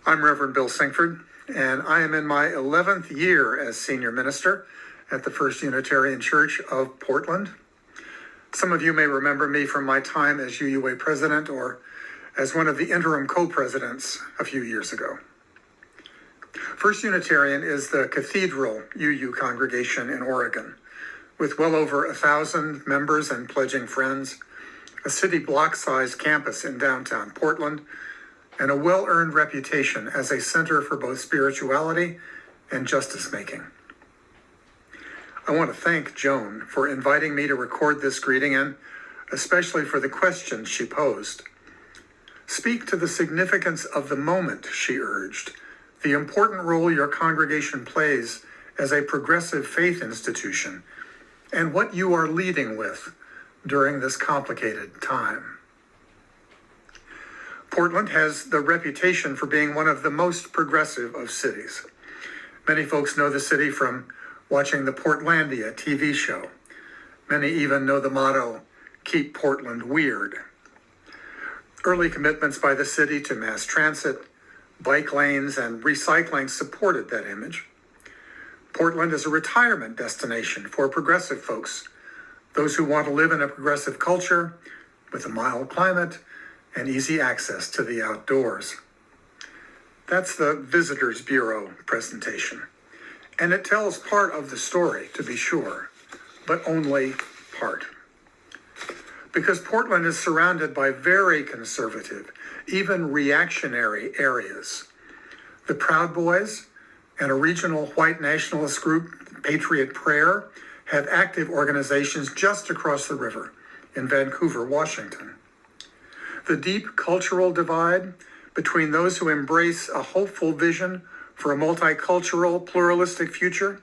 I'm Reverend Bill Sinkford, and I am in my 11th year as senior minister at the First Unitarian Church of Portland. Some of you may remember me from my time as UUA president or as one of the interim co-presidents a few years ago. First Unitarian is the cathedral UU congregation in Oregon, with well over 1,000 members and pledging friends, a city block-sized campus in downtown Portland, and a well-earned reputation as a center for both spirituality and justice-making. I want to thank Joan for inviting me to record this greeting and especially for the questions she posed. Speak to the significance of the moment, she urged, the important role your congregation plays as a progressive faith institution, and what you are leading with during this complicated time. Portland has the reputation for being one of the most progressive of cities. Many folks know the city from watching the Portlandia TV show. Many even know the motto, "Keep Portland Weird." Early commitments by the city to mass transit, bike lanes, and recycling supported that image. Portland is a retirement destination for progressive folks, those who want to live in a progressive culture with a mild climate and easy access to the outdoors. That's the Visitors Bureau presentation. And it tells part of the story, to be sure, but only part. Because Portland is surrounded by very conservative, even reactionary areas. The Proud Boys and a regional white nationalist group, Patriot Prayer, have active organizations just across the river in Vancouver, Washington. The deep cultural divide between those who embrace a hopeful vision for a multicultural, pluralistic future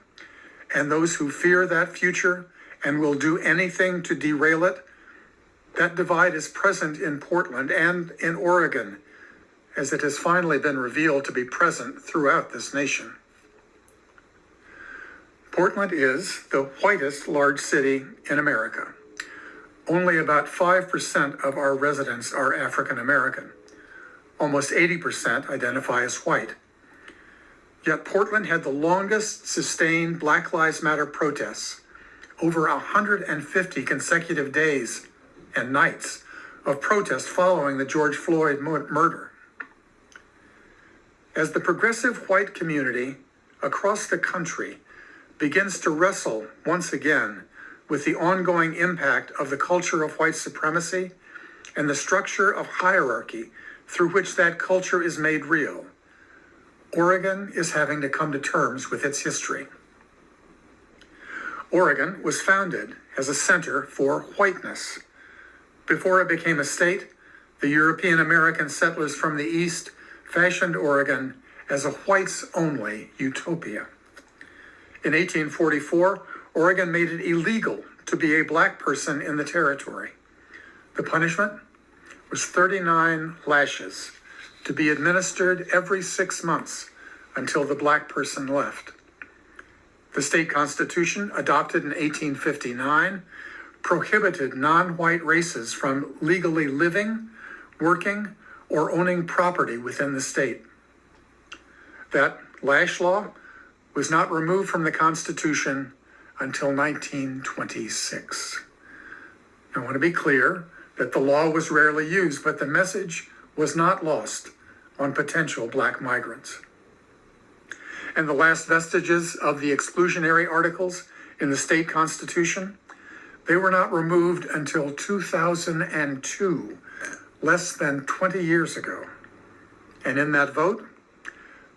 and those who fear that future and will do anything to derail it, that divide is present in Portland and in Oregon, as it has finally been revealed to be present throughout this nation. Portland is the whitest large city in America. Only about 5% of our residents are African American. Almost 80% identify as white. Yet Portland had the longest sustained Black Lives Matter protests, over 150 consecutive days and nights of protest following the George Floyd murder. As the progressive white community across the country begins to wrestle once again with the ongoing impact of the culture of white supremacy and the structure of hierarchy through which that culture is made real, Oregon is having to come to terms with its history. Oregon was founded as a center for whiteness. Before it became a state, the European American settlers from the East fashioned Oregon as a whites-only utopia. In 1844, Oregon made it illegal to be a black person in the territory. The punishment was 39 lashes to be administered every 6 months until the black person left. The state constitution, adopted in 1859, prohibited non-white races from legally living, working, or owning property within the state. That lash law was not removed from the Constitution until 1926. I want to be clear that the law was rarely used, but the message was not lost on potential black migrants. And the last vestiges of the exclusionary articles in the state constitution, they were not removed until 2002, less than 20 years ago. And in that vote,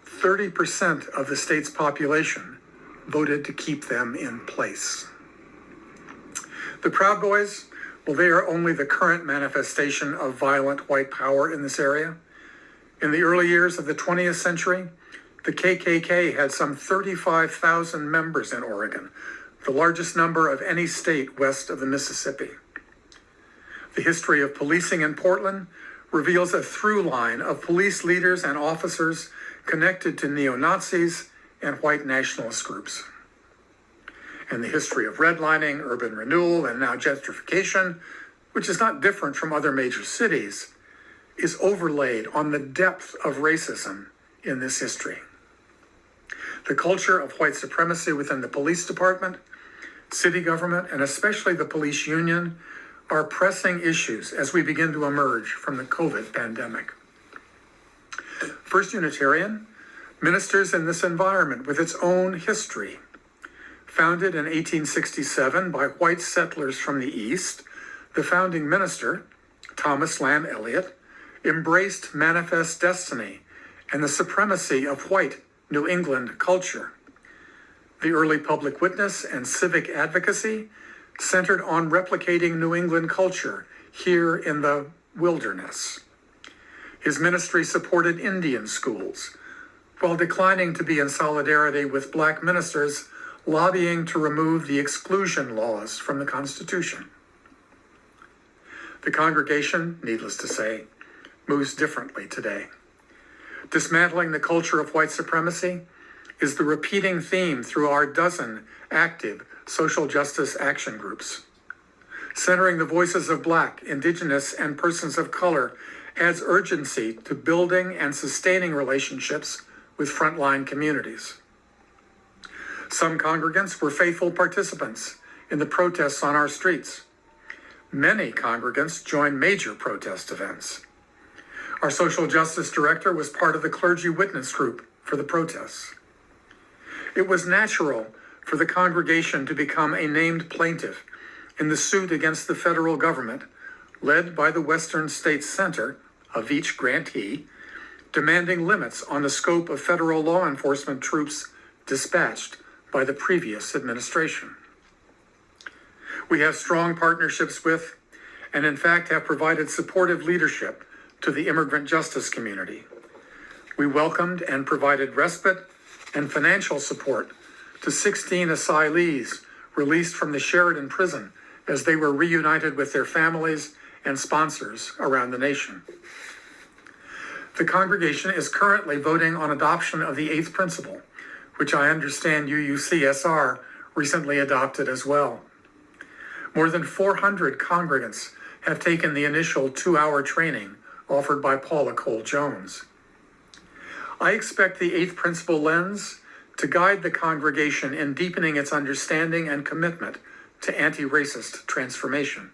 30% of the state's population voted to keep them in place. The Proud Boys, well, they are only the current manifestation of violent white power in this area. In the early years of the 20th century, the KKK had some 35,000 members in Oregon, the largest number of any state west of the Mississippi. The history of policing in Portland reveals a through line of police leaders and officers connected to neo-Nazis and white nationalist groups. And the history of redlining, urban renewal, and now gentrification, which is not different from other major cities, is overlaid on the depth of racism in this history. The culture of white supremacy within the police department, city government, and especially the police union are pressing issues as we begin to emerge from the COVID pandemic. First Unitarian ministers in this environment with its own history. Founded in 1867 by white settlers from the East, the founding minister, Thomas Lamb Eliot, embraced manifest destiny and the supremacy of white New England culture. The early public witness and civic advocacy centered on replicating New England culture here in the wilderness. His ministry supported Indian schools, while declining to be in solidarity with black ministers lobbying to remove the exclusion laws from the Constitution. The congregation, needless to say, moves differently today. Dismantling the culture of white supremacy is the repeating theme through our dozen active social justice action groups. Centering the voices of Black, Indigenous, and persons of color adds urgency to building and sustaining relationships with frontline communities. Some congregants were faithful participants in the protests on our streets. Many congregants joined major protest events. Our social justice director was part of the clergy witness group for the protests. It was natural for the congregation to become a named plaintiff in the suit against the federal government, led by the Western States Center, a Veatch grantee, demanding limits on the scope of federal law enforcement troops dispatched by the previous administration. We have strong partnerships with, and in fact have provided supportive leadership to the immigrant justice community. We welcomed and provided respite and financial support to 16 asylees released from the Sheridan prison as they were reunited with their families and sponsors around the nation. The congregation is currently voting on adoption of the eighth principle, which I understand UUCSR recently adopted as well. More than 400 congregants have taken the initial 2-hour training offered by Paula Cole-Jones. I expect the eighth principle lens to guide the congregation in deepening its understanding and commitment to anti-racist transformation.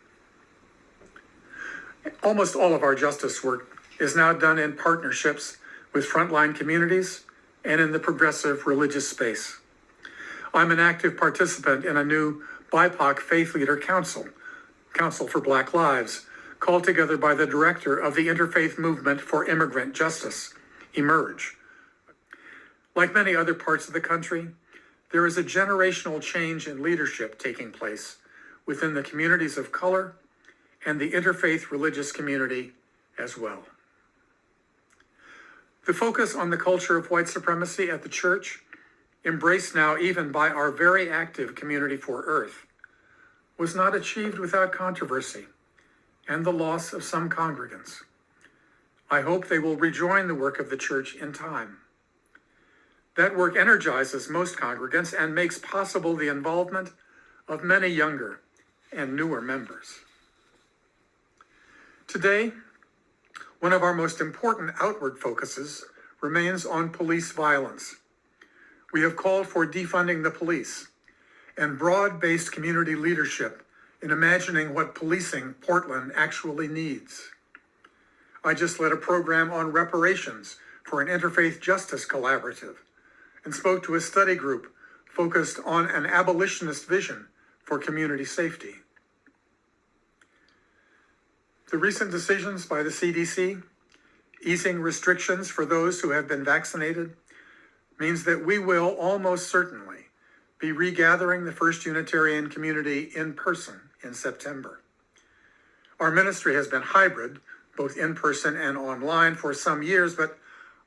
Almost all of our justice work is now done in partnerships with frontline communities and in the progressive religious space. I'm an active participant in a new BIPOC Faith Leader Council for Black Lives, called together by the director of the Interfaith Movement for Immigrant Justice, Emerge. Like many other parts of the country, there is a generational change in leadership taking place within the communities of color and the interfaith religious community as well. The focus on the culture of white supremacy at the church, embraced now even by our very active Community for Earth, was not achieved without controversy and the loss of some congregants. I hope they will rejoin the work of the church in time. That work energizes most congregants and makes possible the involvement of many younger and newer members. Today, one of our most important outward focuses remains on police violence. We have called for defunding the police and broad-based community leadership in imagining what policing Portland actually needs. I just led a program on reparations for an interfaith justice collaborative and spoke to a study group focused on an abolitionist vision for community safety. The recent decisions by the CDC, easing restrictions for those who have been vaccinated, means that we will almost certainly be regathering the First Unitarian community in person in September. Our ministry has been hybrid, both in person and online, for some years, but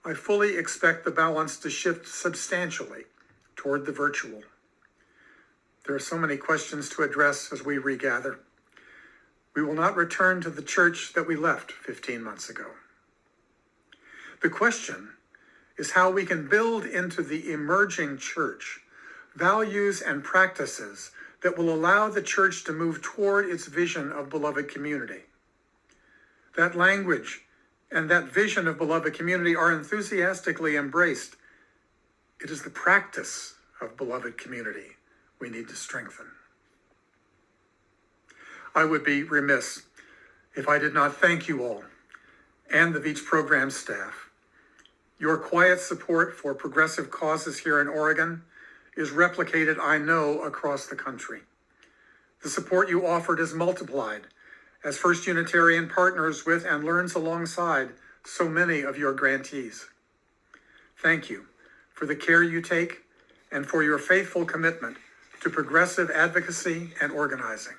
I fully expect the balance to shift substantially toward the virtual. There are so many questions to address as we regather. We will not return to the church that we left 15 months ago. The question is how we can build into the emerging church values and practices that will allow the church to move toward its vision of beloved community. That language and that vision of beloved community are enthusiastically embraced, it is the practice of beloved community we need to strengthen. I would be remiss if I did not thank you all and the Veatch Program staff. Your quiet support for progressive causes here in Oregon is replicated, I know, across the country. The support you offered is multiplied as First Unitarian partners with and learns alongside so many of your grantees. Thank you for the care you take and for your faithful commitment to progressive advocacy and organizing.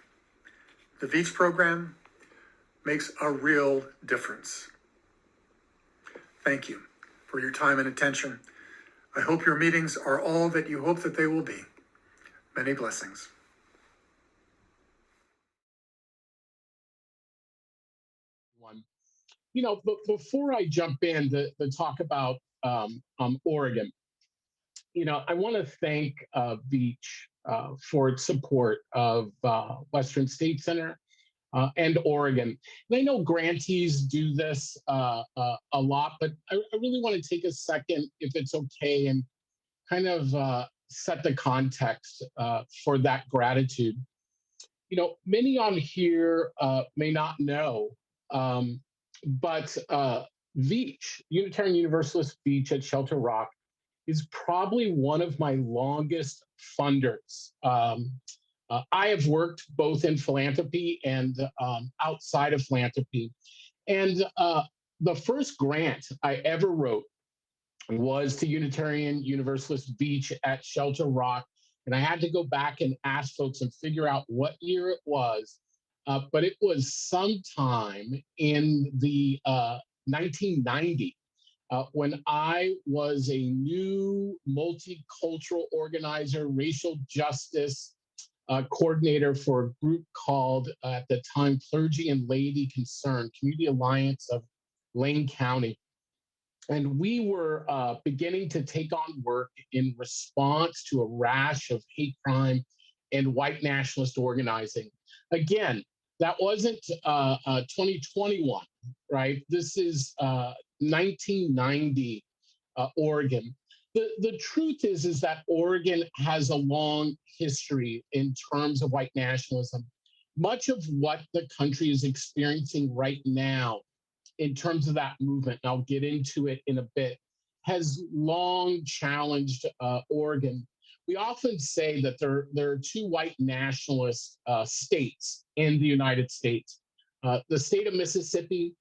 The Veatch Program makes a real difference. Thank you for your time and attention. I hope your meetings are all that you hope that they will be. Many blessings. You know, but before I jump in to talk about Oregon, you know, I want to thank Veatch for its support of Western State Center and Oregon. And I know grantees do this a lot, but I really want to take a second, if it's okay, and kind of set the context for that gratitude. You know, many on here may not know, but Veatch, Unitarian Universalist Veatch at Shelter Rock, is probably one of my longest funders. I have worked both in philanthropy and outside of philanthropy. And the first grant I ever wrote was to Unitarian Universalist Veatch at Shelter Rock. And I had to go back and ask folks and figure out what year it was. But it was sometime in the 1990 when I was a new multicultural organizer, racial justice coordinator for a group called, at the time, Clergy and Laity Concerned, Community Alliance of Lane County. And we were beginning to take on work in response to a rash of hate crime and white nationalist organizing. Again, that wasn't 2021, right? This is 1990 Oregon. The truth is that Oregon has a long history in terms of white nationalism. Much of what the country is experiencing right now in terms of that movement, and I'll get into it in a bit, has long challenged Oregon. We often say that there are two white nationalist states in the United States, the state of Mississippi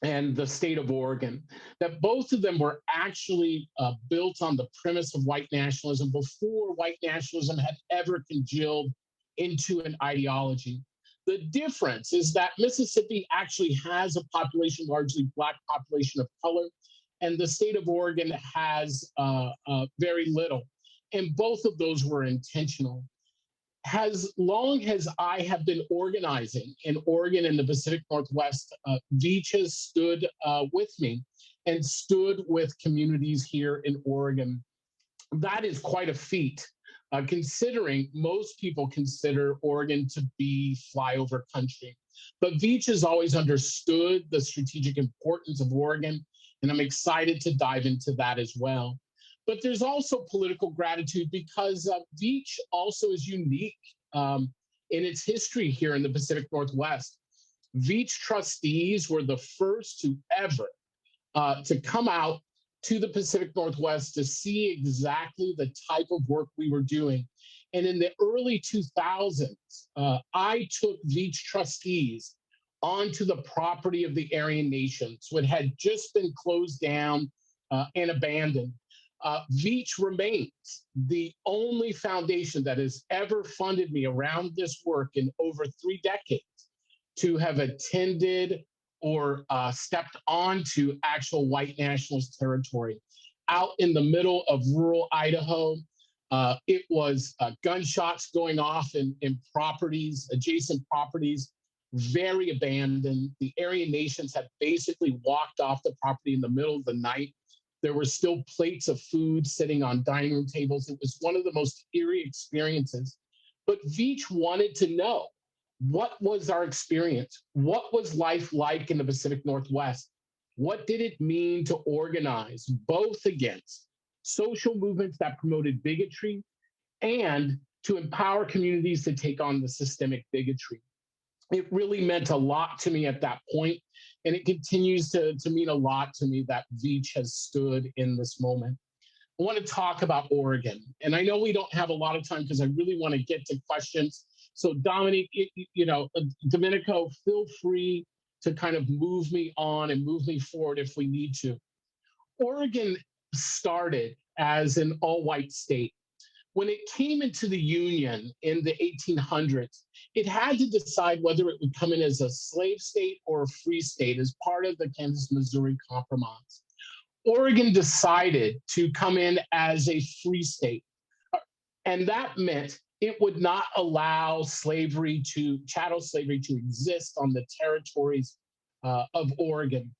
and the state of Oregon, that both of them were actually built on the premise of white nationalism before white nationalism had ever congealed into an ideology. The difference is that Mississippi actually has a population, largely Black population of color, and the state of Oregon has very little. And both of those were intentional. As long as I have been organizing in Oregon and the Pacific Northwest, Veatch has stood with me and stood with communities here in Oregon. That is quite a feat, considering most people consider Oregon to be flyover country. But Veatch has always understood the strategic importance of Oregon, and I'm excited to dive into that as well. But there's also political gratitude because Veatch also is unique in its history here in the Pacific Northwest. Veatch trustees were the first to ever to come out to the Pacific Northwest to see exactly the type of work we were doing. And in the early 2000s, I took Veatch trustees onto the property of the Aryan nations, which had just been closed down and abandoned. Veatch remains the only foundation that has ever funded me around this work in over 3 decades to have attended or stepped onto actual white nationalist territory. Out in the middle of rural Idaho, it was gunshots going off in properties, adjacent properties, very abandoned. The Aryan nations had basically walked off the property in the middle of the night. There were still plates of food sitting on dining room tables. It was one of the most eerie experiences. But Veatch wanted to know, what was our experience? What was life like in the Pacific Northwest? What did it mean to organize both against social movements that promoted bigotry and to empower communities to take on the systemic bigotry? It really meant a lot to me at that point, and it continues to mean a lot to me that Veatch has stood in this moment. I want to talk about Oregon, and I know we don't have a lot of time because I really want to get to questions. So, Dominic, Domenico, feel free to kind of move me on and move me forward if we need to. Oregon started as an all-white state. When it came into the Union in the 1800s, it had to decide whether it would come in as a slave state or a free state as part of the Kansas-Missouri Compromise. Oregon decided to come in as a free state, and that meant it would not allow chattel slavery to exist on the territories of Oregon.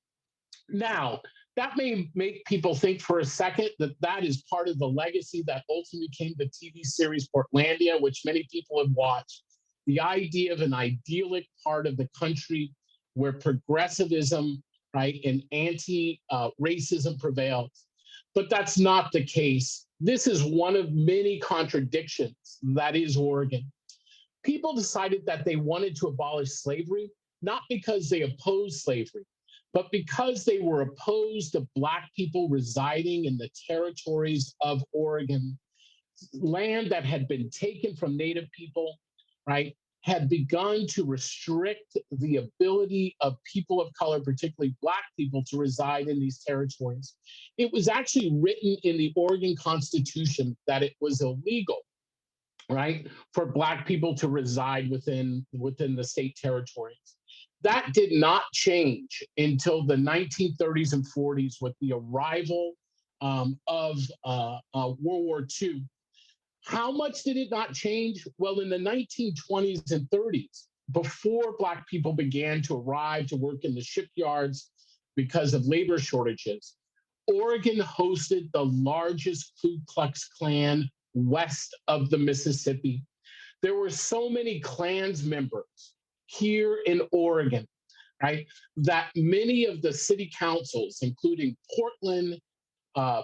Now, that may make people think for a second that that is part of the legacy that ultimately became the TV series Portlandia, which many people have watched. The idea of an idyllic part of the country where progressivism, right, and anti-racism prevails. But that's not the case. This is one of many contradictions that is Oregon. People decided that they wanted to abolish slavery, not because they opposed slavery, but because they were opposed to Black people residing in the territories of Oregon, land that had been taken from Native people, right, had begun to restrict the ability of people of color, particularly Black people, to reside in these territories. It was actually written in the Oregon Constitution that it was illegal, right, for Black people to reside within the state territories. That did not change until the 1930s and 40s with the arrival of World War II. How much did it not change? Well, in the 1920s and 30s, before Black people began to arrive to work in the shipyards because of labor shortages, Oregon hosted the largest Ku Klux Klan west of the Mississippi. There were so many Klans members here in Oregon, right, that many of the city councils, including Portland,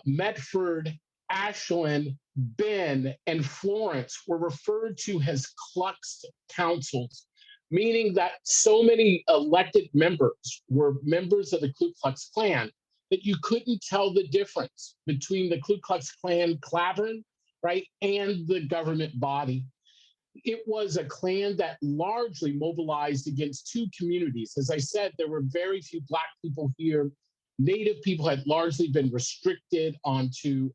Medford, Ashland, Bend, and Florence, were referred to as Klux councils, meaning that so many elected members were members of the Ku Klux Klan that you couldn't tell the difference between the Ku Klux Klan clavern, right, and the government body. It was a Klan that largely mobilized against two communities. As I said, there were very few Black people here. Native people had largely been restricted onto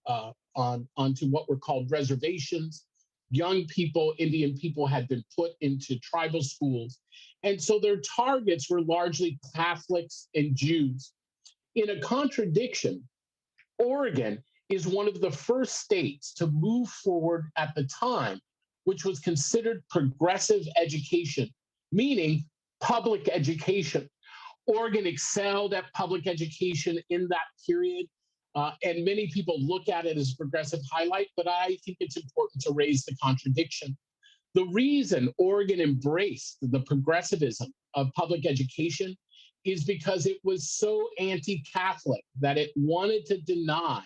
what were called reservations. Young people, Indian people, had been put into tribal schools. And so their targets were largely Catholics and Jews. In a contradiction, Oregon is one of the first states to move forward at the time, which was considered progressive education, meaning public education. Oregon excelled at public education in that period, and many people look at it as a progressive highlight, but I think it's important to raise the contradiction. The reason Oregon embraced the progressivism of public education is because it was so anti-Catholic that it wanted to deny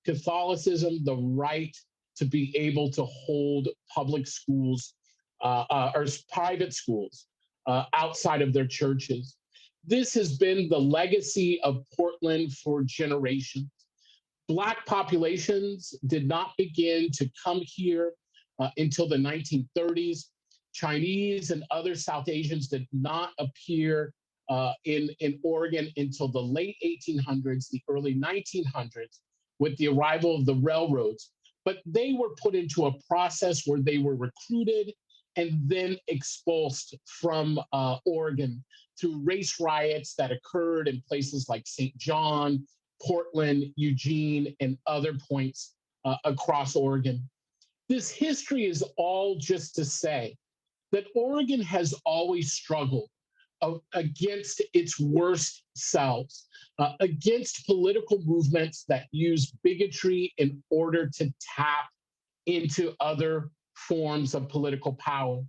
Catholicism the right to be able to hold public schools or private schools outside of their churches. This has been the legacy of Portland for generations. Black populations did not begin to come here until the 1930s. Chinese and other South Asians did not appear in Oregon until the late 1800s, the early 1900s, with the arrival of the railroads. But they were put into a process where they were recruited and then expulsed from Oregon through race riots that occurred in places like St. John, Portland, Eugene, and other points across Oregon. This history is all just to say that Oregon has always struggled against its worst selves, against political movements that use bigotry in order to tap into other forms of political power.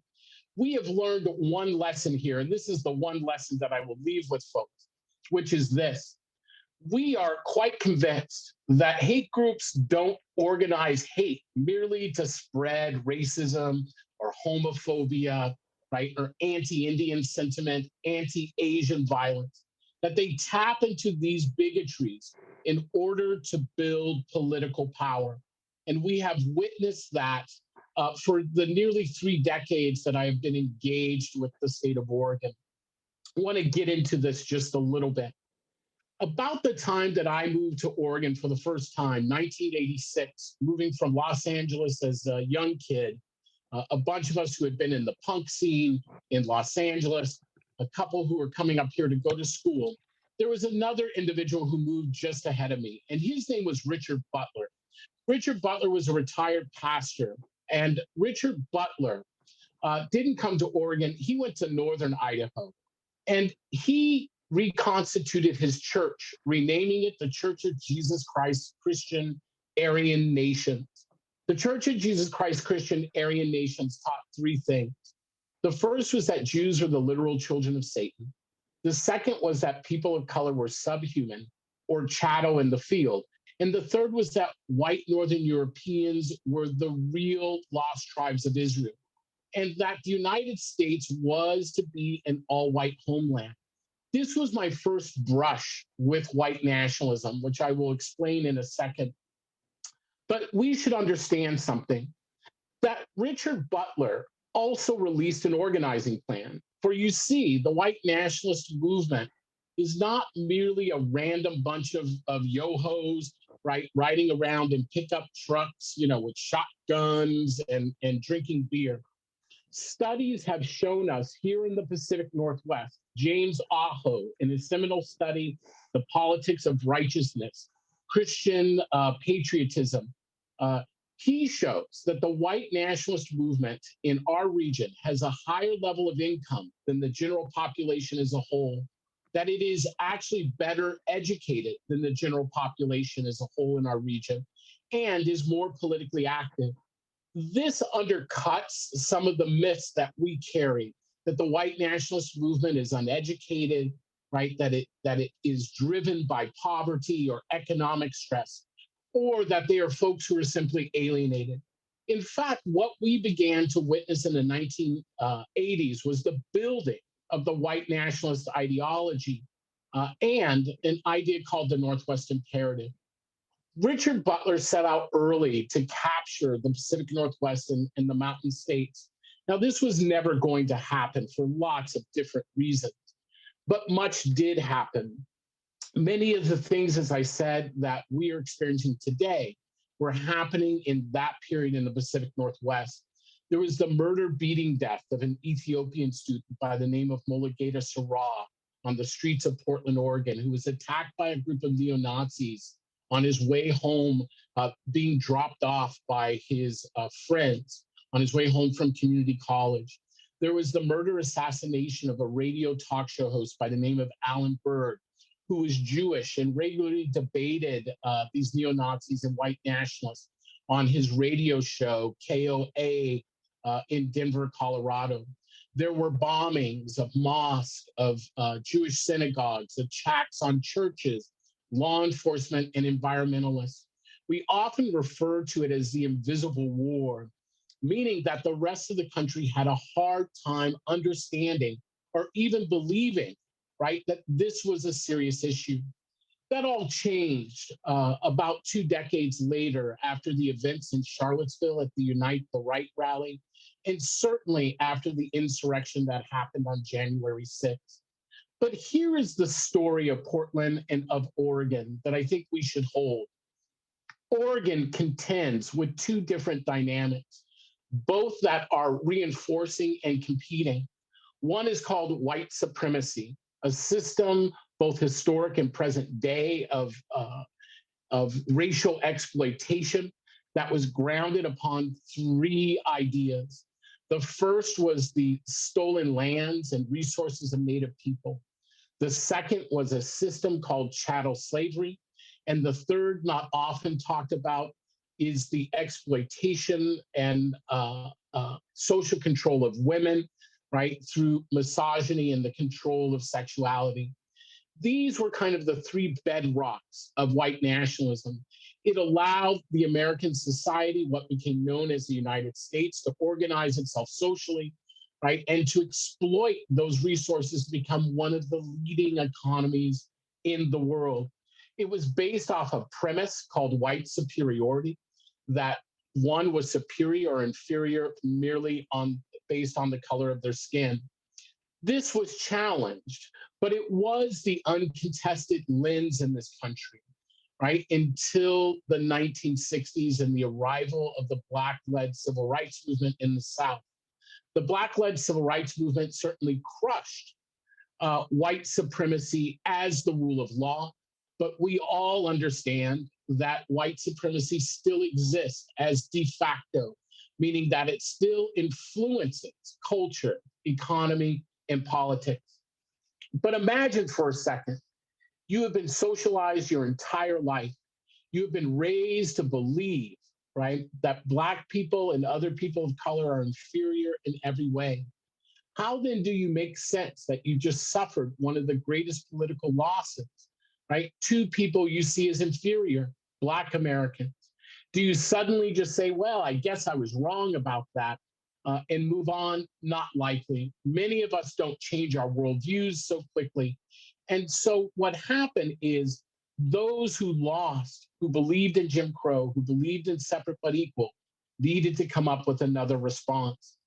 We have learned one lesson here, and this is the one lesson that I will leave with folks, which is this. We are quite convinced that hate groups don't organize hate merely to spread racism or homophobia, right, or anti-Indian sentiment, anti-Asian violence, that they tap into these bigotries in order to build political power. And we have witnessed that for the nearly 3 decades that I have been engaged with the state of Oregon. I want to get into this just a little bit. About the time that I moved to Oregon for the first time, 1986, moving from Los Angeles as a young kid, a bunch of us who had been in the punk scene in Los Angeles, a couple who were coming up here to go to school. There was another individual who moved just ahead of me, and his name was Richard Butler. Richard Butler was a retired pastor, and Richard Butler didn't come to Oregon. He went to northern Idaho, and he reconstituted his church, renaming it the Church of Jesus Christ Christian Aryan Nations. The Church of Jesus Christ Christian Aryan Nations taught 3 things. The first was that Jews are the literal children of Satan. The second was that people of color were subhuman or chattel in the field. And the third was that white Northern Europeans were the real lost tribes of Israel, and that the United States was to be an all-white homeland. This was my first brush with white nationalism, which I will explain in a second. But we should understand something, that Richard Butler also released an organizing plan. For you see, the white nationalist movement is not merely a random bunch of yo-hos, right, riding around in pickup trucks, with shotguns and drinking beer. Studies have shown us here in the Pacific Northwest, James Aho, in his seminal study, The Politics of Righteousness, Christian Patriotism, he shows that the white nationalist movement in our region has a higher level of income than the general population as a whole, that it is actually better educated than the general population as a whole in our region, and is more politically active. This undercuts some of the myths that we carry, that the white nationalist movement is uneducated, right? That it is driven by poverty or economic stress, or that they are folks who are simply alienated. In fact, what we began to witness in the 1980s was the building of the white nationalist ideology and an idea called the Northwest Imperative. Richard Butler set out early to capture the Pacific Northwest and the Mountain States. Now, this was never going to happen for lots of different reasons, but much did happen. Many of the things, as I said, that we are experiencing today were happening in that period in the Pacific Northwest. There was the murder, beating death of an Ethiopian student by the name of Mulugeta Sarah on the streets of Portland, Oregon, who was attacked by a group of neo-Nazis on his way home, being dropped off by his friends on his way home from community college. There was the murder assassination of a radio talk show host by the name of Alan Berg, who was Jewish and regularly debated these neo-Nazis and white nationalists on his radio show, KOA, in Denver, Colorado. There were bombings of mosques, of Jewish synagogues, attacks on churches, law enforcement, and environmentalists. We often refer to it as the invisible war, meaning that the rest of the country had a hard time understanding or even believing, right, that this was a serious issue. That all changed about 2 decades later after the events in Charlottesville at the Unite the Right rally, and certainly after the insurrection that happened on January 6th. But here is the story of Portland and of Oregon that I think we should hold. Oregon contends with 2 different dynamics, both that are reinforcing and competing. One is called white supremacy, a system, both historic and present day, of racial exploitation that was grounded upon 3 ideas. The first was the stolen lands and resources of Native people. The second was a system called chattel slavery. And the third, not often talked about, is the exploitation and social control of women, right, through misogyny and the control of sexuality. These were kind of the three bedrocks of white nationalism. It allowed the American society, what became known as the United States, to organize itself socially, right, and to exploit those resources to become one of the leading economies in the world. It was based off a premise called white superiority, that one was superior or inferior merely based on the color of their skin. This was challenged, but it was the uncontested lens in this country, right? Until the 1960s and the arrival of the Black-led civil rights movement in the South. The Black-led civil rights movement certainly crushed white supremacy as the rule of law, but we all understand that white supremacy still exists as de facto, meaning that it still influences culture, economy, and politics. But imagine for a second, you have been socialized your entire life. You have been raised to believe, right, that Black people and other people of color are inferior in every way. How then do you make sense that you just suffered one of the greatest political losses, right? Two people you see as inferior, Black Americans. Do you suddenly just say, well, I guess I was wrong about that, and move on? Not likely. Many of us don't change our worldviews so quickly. And so what happened is those who lost, who believed in Jim Crow, who believed in separate but equal, needed to come up with another response.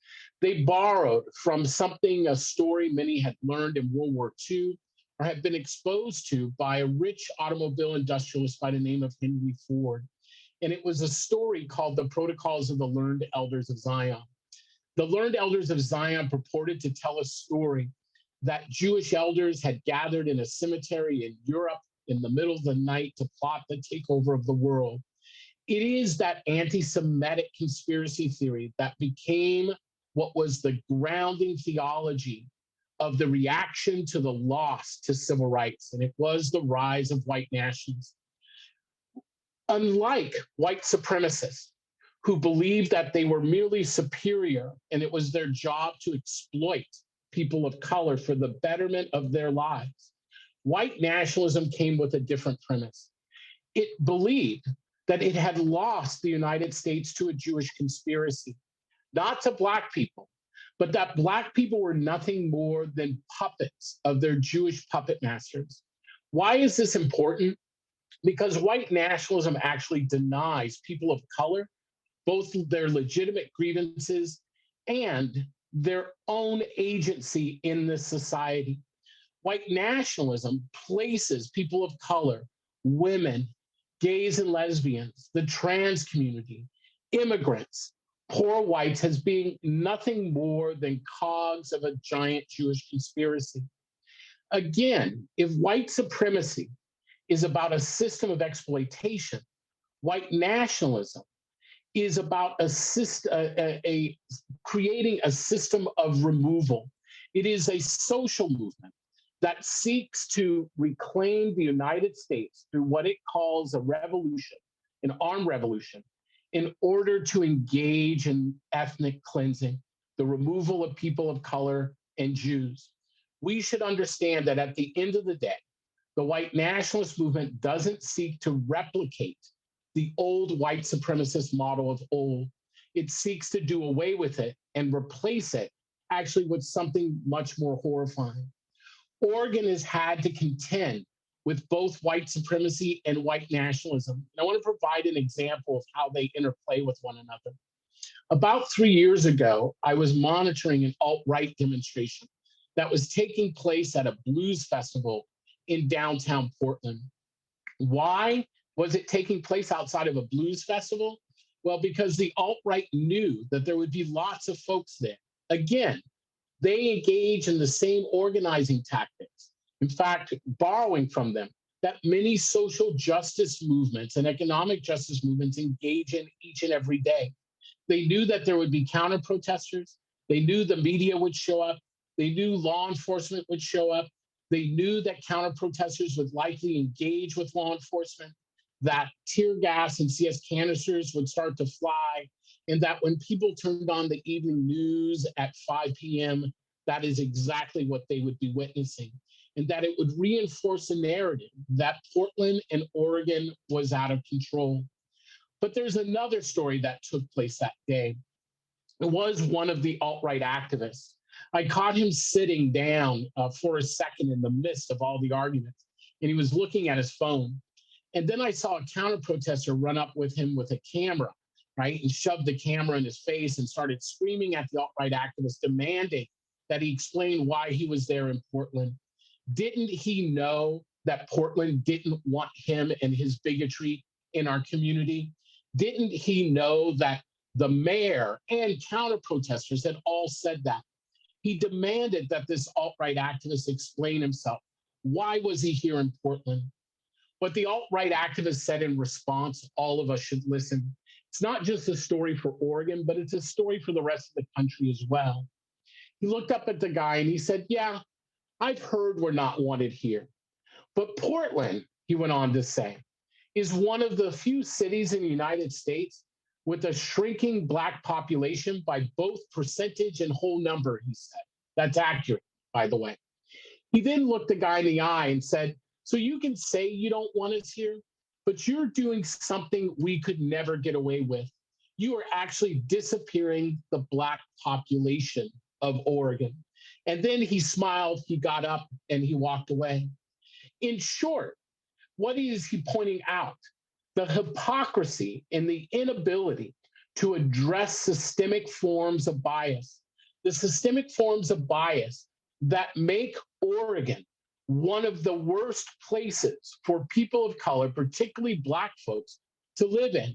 They borrowed from something, a story many had learned in World War II or had been exposed to by a rich automobile industrialist by the name of Henry Ford. And it was a story called The Protocols of the Learned Elders of Zion. The Learned Elders of Zion purported to tell a story that Jewish elders had gathered in a cemetery in Europe in the middle of the night to plot the takeover of the world. It is that anti-Semitic conspiracy theory that became what was the grounding theology of the reaction to the loss to civil rights, and it was the rise of white nationalism. Unlike white supremacists who believed that they were merely superior and it was their job to exploit people of color for the betterment of their lives, white nationalism came with a different premise. It believed that it had lost the United States to a Jewish conspiracy, not to Black people, but that Black people were nothing more than puppets of their Jewish puppet masters. Why is this important? Because white nationalism actually denies people of color both their legitimate grievances and their own agency in this society. White nationalism places people of color, women, gays and lesbians, the trans community, immigrants, poor whites as being nothing more than cogs of a giant Jewish conspiracy. Again, if white supremacy is about a system of exploitation, white nationalism is about creating a system of removal. It is a social movement that seeks to reclaim the United States through what it calls a revolution, an armed revolution, in order to engage in ethnic cleansing, the removal of people of color and Jews. We should understand that at the end of the day, the white nationalist movement doesn't seek to replicate the old white supremacist model of old. It seeks to do away with it and replace it actually with something much more horrifying. Oregon has had to contend with both white supremacy and white nationalism. And I want to provide an example of how they interplay with one another. About 3 years ago, I was monitoring an alt-right demonstration that was taking place at a blues festival in downtown Portland. Why was it taking place outside of a blues festival? Well, because the alt-right knew that there would be lots of folks there. Again, they engage in the same organizing tactics. In fact, borrowing from them that many social justice movements and economic justice movements engage in each and every day. They knew that there would be counter protesters. They knew the media would show up. They knew law enforcement would show up. They knew that counter protesters would likely engage with law enforcement, that tear gas and CS canisters would start to fly, and that when people turned on the evening news at 5 p.m., that is exactly what they would be witnessing. and that it would reinforce a narrative that Portland and Oregon was out of control. But there's another story that took place that day. It was one of the alt-right activists. I caught him sitting down for a second in the midst of all the arguments, and he was looking at his phone. And then I saw a counter-protester run up with him with a camera, right, and shoved the camera in his face and started screaming at the alt-right activist, demanding that he explain why he was there in Portland. Didn't he know that Portland didn't want him and his bigotry in our community? Didn't he know that the mayor and counter-protesters had all said that? He demanded that this alt-right activist explain himself. Why was he here in Portland? What the alt-right activist said in response, all of us should listen. It's not just a story for Oregon, but it's a story for the rest of the country as well. He looked up at the guy and he said, yeah, I've heard we're not wanted here. But Portland, he went on to say, is one of the few cities in the United States with a shrinking Black population by both percentage and whole number, he said. That's accurate, by the way. He then looked the guy in the eye and said, so you can say you don't want us here, but you're doing something we could never get away with. You are actually disappearing the Black population of Oregon. And then he smiled, he got up, and he walked away. In short, what is he pointing out? The hypocrisy and the inability to address systemic forms of bias, the systemic forms of bias that make Oregon one of the worst places for people of color, particularly Black folks, to live in.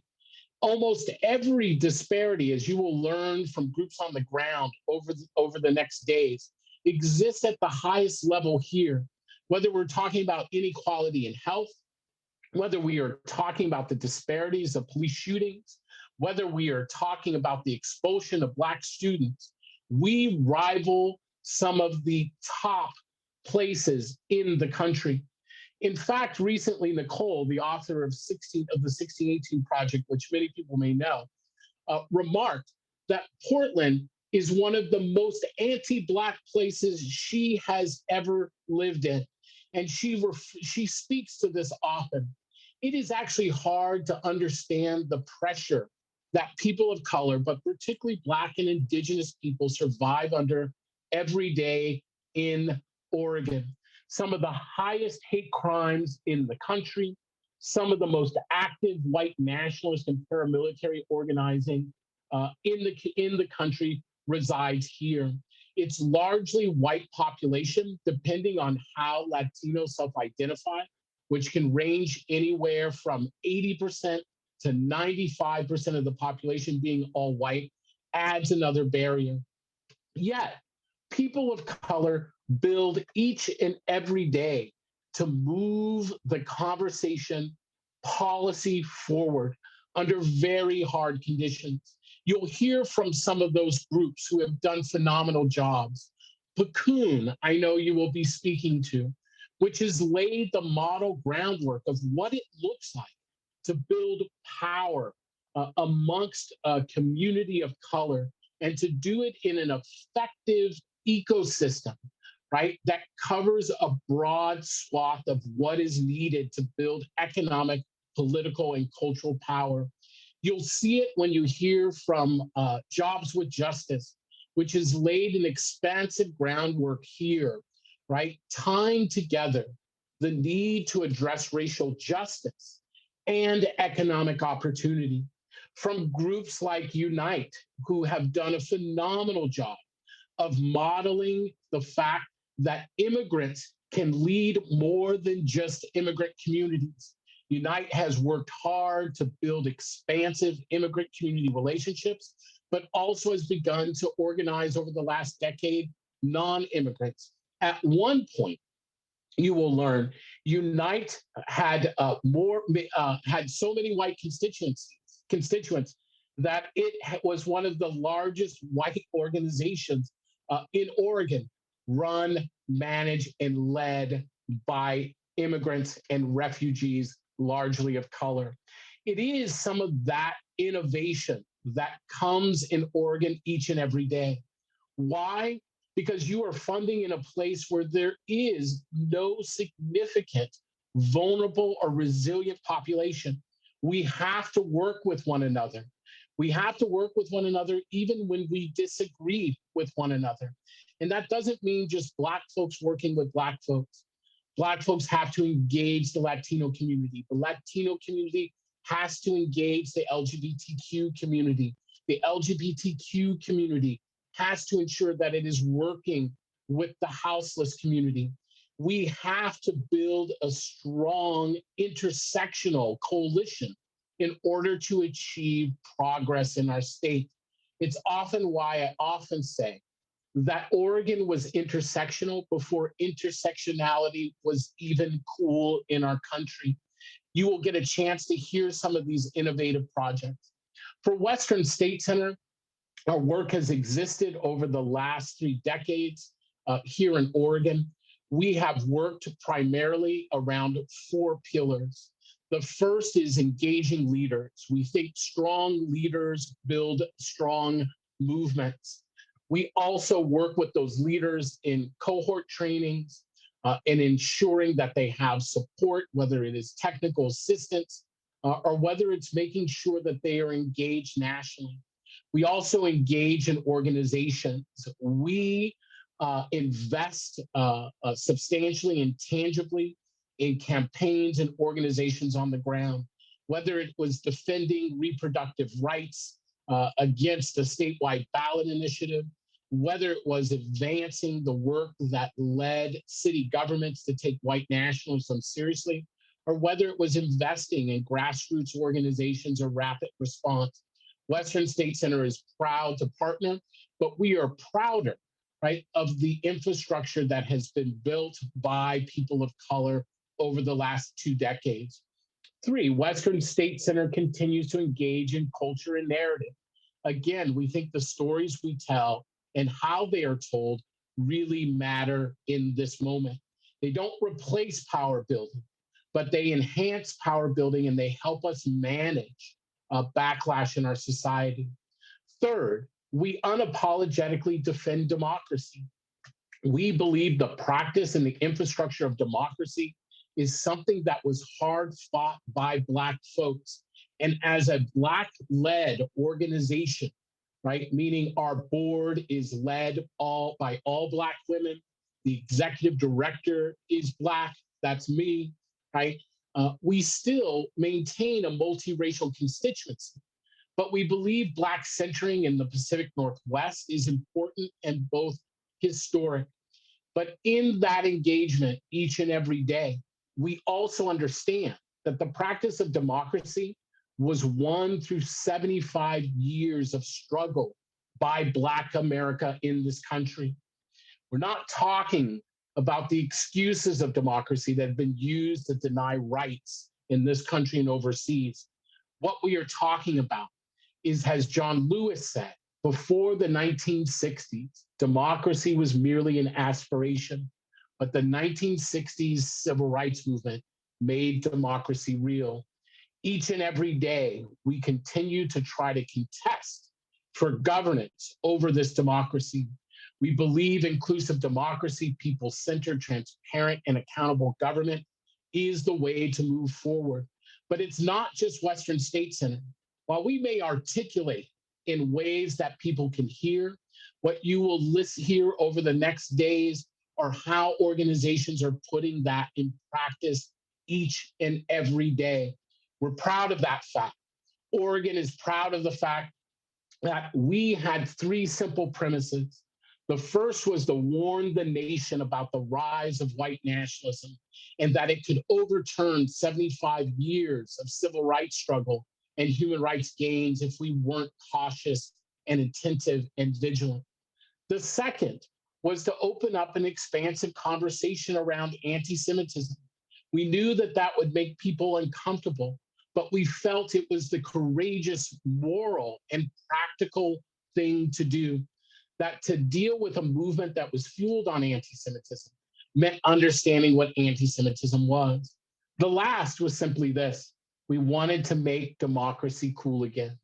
Almost every disparity, as you will learn from groups on the ground over the next days, exists at the highest level here, whether we're talking about inequality in health, whether we are talking about the disparities of police shootings, whether we are talking about the expulsion of Black students. We rival some of the top places in the country. In fact, recently, Nicole, the author of the 1618 Project, which many people may know, remarked that Portland is one of the most anti-Black places she has ever lived in. And she speaks to this often. It is actually hard to understand the pressure that people of color, but particularly Black and Indigenous people, survive under every day in Oregon. Some of the highest hate crimes in the country, some of the most active white nationalist and paramilitary organizing in the country resides here. It's largely white population, depending on how Latinos self-identify, which can range anywhere from 80% to 95% of the population being all white, adds another barrier. Yet, people of color build each and every day to move the conversation policy forward under very hard conditions. You'll hear from some of those groups who have done phenomenal jobs. Paccoon, I know you will be speaking to, which has laid the model groundwork of what it looks like to build power amongst a community of color, and to do it in an effective ecosystem, right, that covers a broad swath of what is needed to build economic, political, and cultural power. You'll see it when you hear from Jobs with Justice, which has laid an expansive groundwork here, right, tying together the need to address racial justice and economic opportunity. From groups like Unite, who have done a phenomenal job of modeling the fact that immigrants can lead more than just immigrant communities. Unite has worked hard to build expansive immigrant community relationships, but also has begun to organize over the last decade non-immigrants. At one point, you will learn, Unite had had so many white constituents that it was one of the largest white organizations in Oregon, run, managed, and led by immigrants and refugees, largely of color. It is some of that innovation that comes in Oregon each and every day. Why? because you are funding in a place where there is no significant vulnerable or resilient population. We have to work with one another. We have to work with one another even when we disagree with one another. And that doesn't mean just Black folks working with Black folks. Black folks have to engage the Latino community. The Latino community has to engage the LGBTQ community. The LGBTQ community has to ensure that it is working with the houseless community. We have to build a strong intersectional coalition in order to achieve progress in our state. It's often why I often say that Oregon was intersectional before intersectionality was even cool in our country. You will get a chance to hear some of these innovative projects. For Western State Center, our work has existed over the last 3 decades here in Oregon. We have worked primarily around 4 pillars. The first is engaging leaders. We think strong leaders build strong movements. We also work with those leaders in cohort trainings and ensuring that they have support, whether it is technical assistance or whether it's making sure that they are engaged nationally. We also engage in organizations. We invest substantially and tangibly in campaigns and organizations on the ground, whether it was defending reproductive rights against a statewide ballot initiative, whether it was advancing the work that led city governments to take white nationalism seriously, or whether it was investing in grassroots organizations or rapid response. Western State Center is proud to partner, but we are prouder, right, of the infrastructure that has been built by people of color over the last 2 decades. 3, Western State Center continues to engage in culture and narrative. Again, we think the stories we tell and how they are told really matter in this moment. They don't replace power building, but they enhance power building and they help us manage backlash in our society. 3rd, we unapologetically defend democracy. We believe the practice and the infrastructure of democracy is something that was hard fought by Black folks. And as a Black-led organization, right, meaning our board is led by all Black women, the executive director is Black, that's me, right? We still maintain a multiracial constituency, but we believe Black centering in the Pacific Northwest is important and both historic. But in that engagement each and every day, we also understand that the practice of democracy was won through 75 years of struggle by Black America in this country. We're not talking about the excuses of democracy that have been used to deny rights in this country and overseas. What we are talking about is, as John Lewis said, before the 1960s, democracy was merely an aspiration, but the 1960s civil rights movement made democracy real. Each and every day, we continue to try to contest for governance over this democracy. We believe inclusive democracy, people-centered, transparent, and accountable government is the way to move forward. But it's not just Western State Center. While we may articulate in ways that people can hear, what you will hear over the next days are how organizations are putting that in practice each and every day. We're proud of that fact. Oregon is proud of the fact that we had 3 simple premises. The first was to warn the nation about the rise of white nationalism and that it could overturn 75 years of civil rights struggle and human rights gains if we weren't cautious and attentive and vigilant. The second was to open up an expansive conversation around anti-Semitism. We knew that that would make people uncomfortable, but we felt it was the courageous, moral, and practical thing to do. That to deal with a movement that was fueled on anti-Semitism meant understanding what anti-Semitism was. The last was simply this: we wanted to make democracy cool again.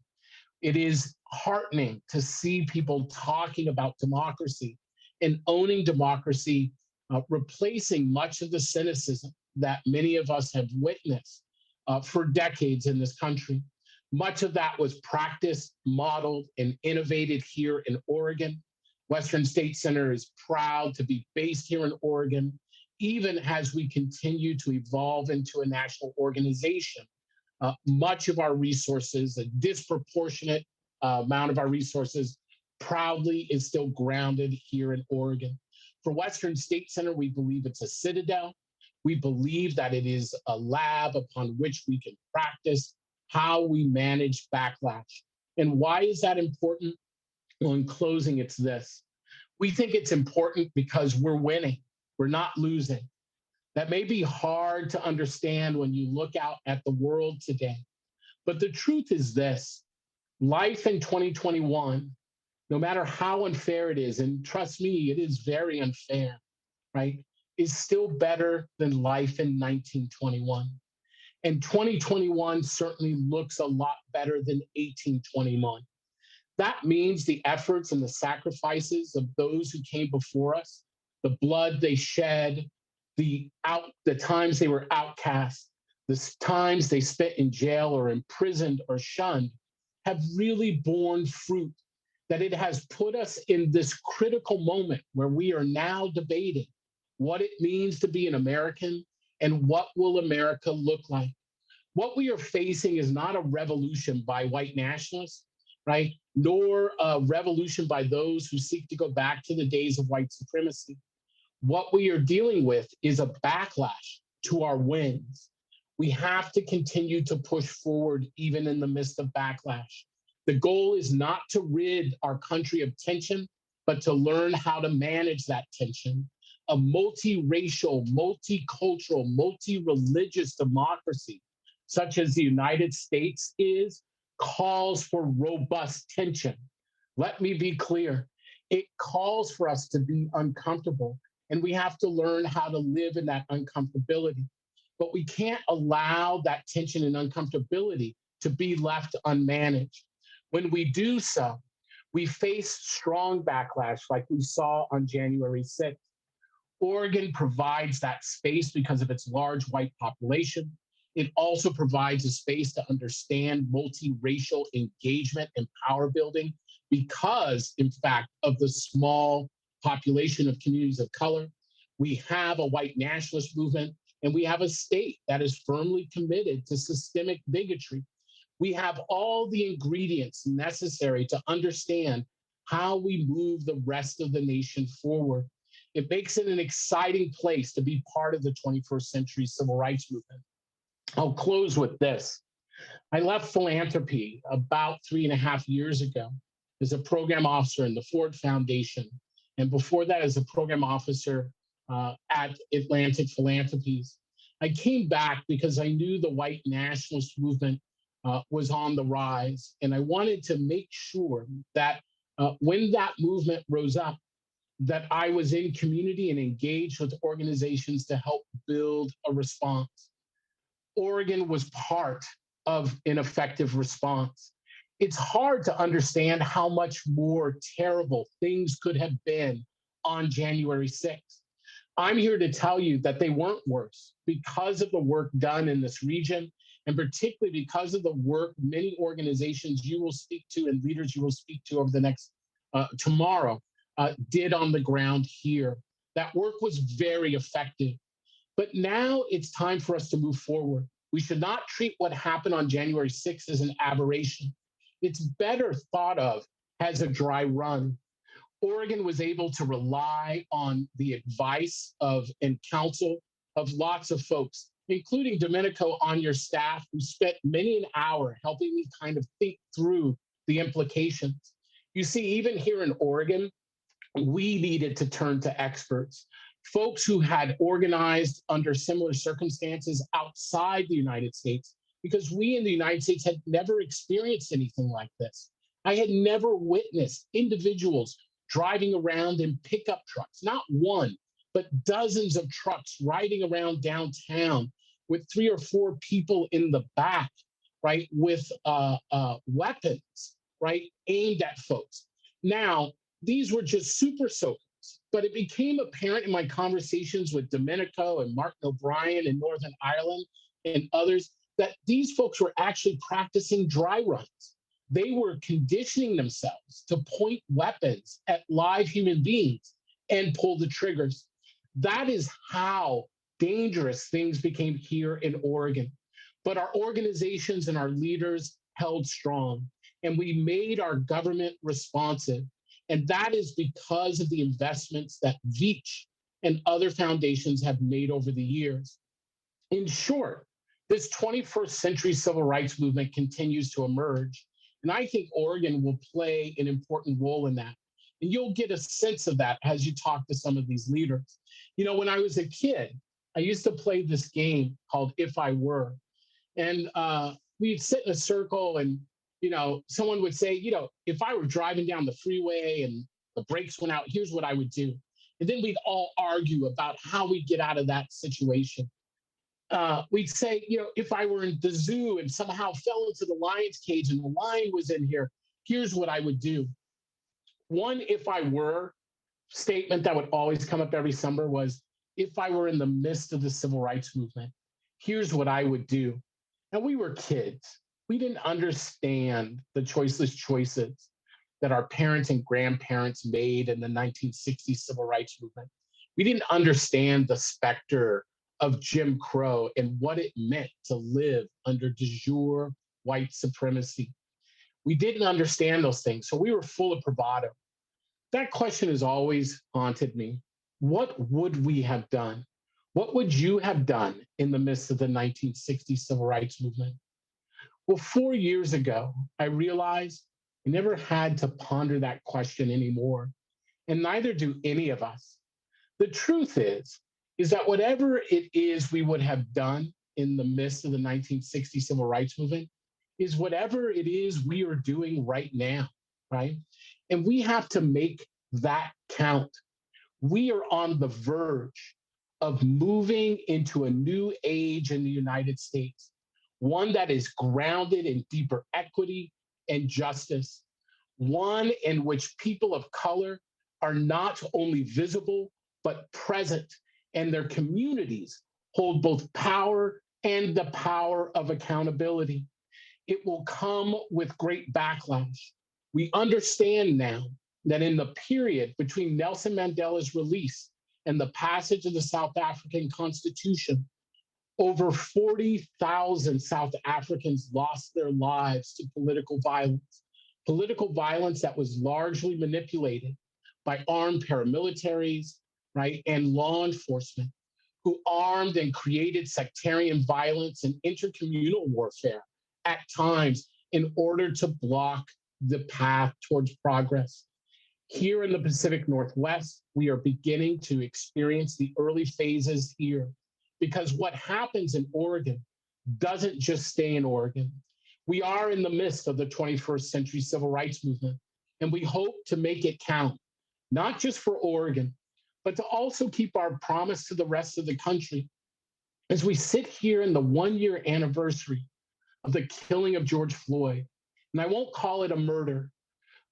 It is heartening to see people talking about democracy and owning democracy, replacing much of the cynicism that many of us have witnessed for decades in this country. Much of that was practiced, modeled, and innovated here in Oregon. Western State Center is proud to be based here in Oregon, even as we continue to evolve into a national organization. Much of our resources, a disproportionate amount of our resources, proudly is still grounded here in Oregon. For Western State Center, we believe it's a citadel. We believe that it is a lab upon which we can practice how we manage backlash. And why is that important? Well, in closing, it's this. We think it's important because we're winning. We're not losing. That may be hard to understand when you look out at the world today. But the truth is this. Life in 2021, no matter how unfair it is, and trust me, it is very unfair, right, is still better than life in 1921. And 2021 certainly looks a lot better than 1821. That means the efforts and the sacrifices of those who came before us, the blood they shed, the times they were outcast, the times they spent in jail or imprisoned or shunned, have really borne fruit. That it has put us in this critical moment where we are now debating what it means to be an American and what will America look like. What we are facing is not a revolution by white nationalists, right? Nor a revolution by those who seek to go back to the days of white supremacy. What we are dealing with is a backlash to our wins. We have to continue to push forward even in the midst of backlash. The goal is not to rid our country of tension, but to learn how to manage that tension. A multiracial, multicultural, multi-religious democracy, such as the United States is, calls for robust tension. Let me be clear. It calls for us to be uncomfortable, and we have to learn how to live in that uncomfortability. But we can't allow that tension and uncomfortability to be left unmanaged. When we do so, we face strong backlash like we saw on January 6th. Oregon provides that space because of its large white population. It also provides a space to understand multiracial engagement and power building because, in fact, of the small population of communities of color. We have a white nationalist movement, and we have a state that is firmly committed to systemic bigotry. We have all the ingredients necessary to understand how we move the rest of the nation forward. It makes it an exciting place to be part of the 21st century civil rights movement. I'll close with this. I left philanthropy about 3.5 years ago as a program officer in the Ford Foundation, and before that as a program officer at Atlantic Philanthropies. I came back because I knew the white nationalist movement was on the rise, and I wanted to make sure that when that movement rose up, that I was in community and engaged with organizations to help build a response. Oregon was part of an effective response. It's hard to understand how much more terrible things could have been on January 6th. I'm here to tell you that they weren't worse because of the work done in this region, and particularly because of the work many organizations you will speak to and leaders you will speak to over the next tomorrow did on the ground here. That work was very effective. But now it's time for us to move forward. We should not treat what happened on January 6th as an aberration. It's better thought of as a dry run. Oregon was able to rely on the advice of and counsel of lots of folks, including Domenico on your staff, who spent many an hour helping me kind of think through the implications. You see, even here in Oregon, we needed to turn to experts, folks who had organized under similar circumstances outside the United States, because we in the United States had never experienced anything like this. I had never witnessed individuals driving around in pickup trucks, not one, but dozens of trucks riding around downtown with 3 or 4 people in the back, right, with weapons, right, aimed at folks. Now, these were just super soakers. But it became apparent in my conversations with Domenico and Martin O'Brien in Northern Ireland and others that these folks were actually practicing dry runs. They were conditioning themselves to point weapons at live human beings and pull the triggers. That is how dangerous things became here in Oregon. But our organizations and our leaders held strong, and we made our government responsive. And that is because of the investments that Veatch and other foundations have made over the years. In short, this 21st century civil rights movement continues to emerge. And I think Oregon will play an important role in that. And you'll get a sense of that as you talk to some of these leaders. You know, when I was a kid, I used to play this game called If I Were. And we'd sit in a circle and, you know, someone would say, you know, if I were driving down the freeway and the brakes went out, here's what I would do. And then we'd all argue about how we get out of that situation. We'd say, you know, if I were in the zoo and somehow fell into the lion's cage and the lion was in here, here's what I would do. One if I were statement that would always come up every summer was, if I were in the midst of the civil rights movement, here's what I would do. And we were kids. We didn't understand the choiceless choices that our parents and grandparents made in the 1960s civil rights movement. We didn't understand the specter of Jim Crow and what it meant to live under de jure white supremacy. We didn't understand those things, so we were full of bravado. That question has always haunted me. What would we have done? What would you have done in the midst of the 1960s civil rights movement? Well, 4 years ago, I realized I never had to ponder that question anymore, and neither do any of us. The truth is that whatever it is we would have done in the midst of the 1960 civil rights movement is whatever it is we are doing right now, right? And we have to make that count. We are on the verge of moving into a new age in the United States, one that is grounded in deeper equity and justice, one in which people of color are not only visible, but present, and their communities hold both power and the power of accountability. It will come with great backlash. We understand now that in the period between Nelson Mandela's release and the passage of the South African Constitution, over 40,000 South Africans lost their lives to political violence that was largely manipulated by armed paramilitaries, right, and law enforcement, who armed and created sectarian violence and intercommunal warfare at times in order to block the path towards progress. Here in the Pacific Northwest, we are beginning to experience the early phases here, because what happens in Oregon doesn't just stay in Oregon. We are in the midst of the 21st century civil rights movement, and we hope to make it count, not just for Oregon, but to also keep our promise to the rest of the country. As we sit here in the 1-year anniversary of the killing of George Floyd, and I won't call it a murder,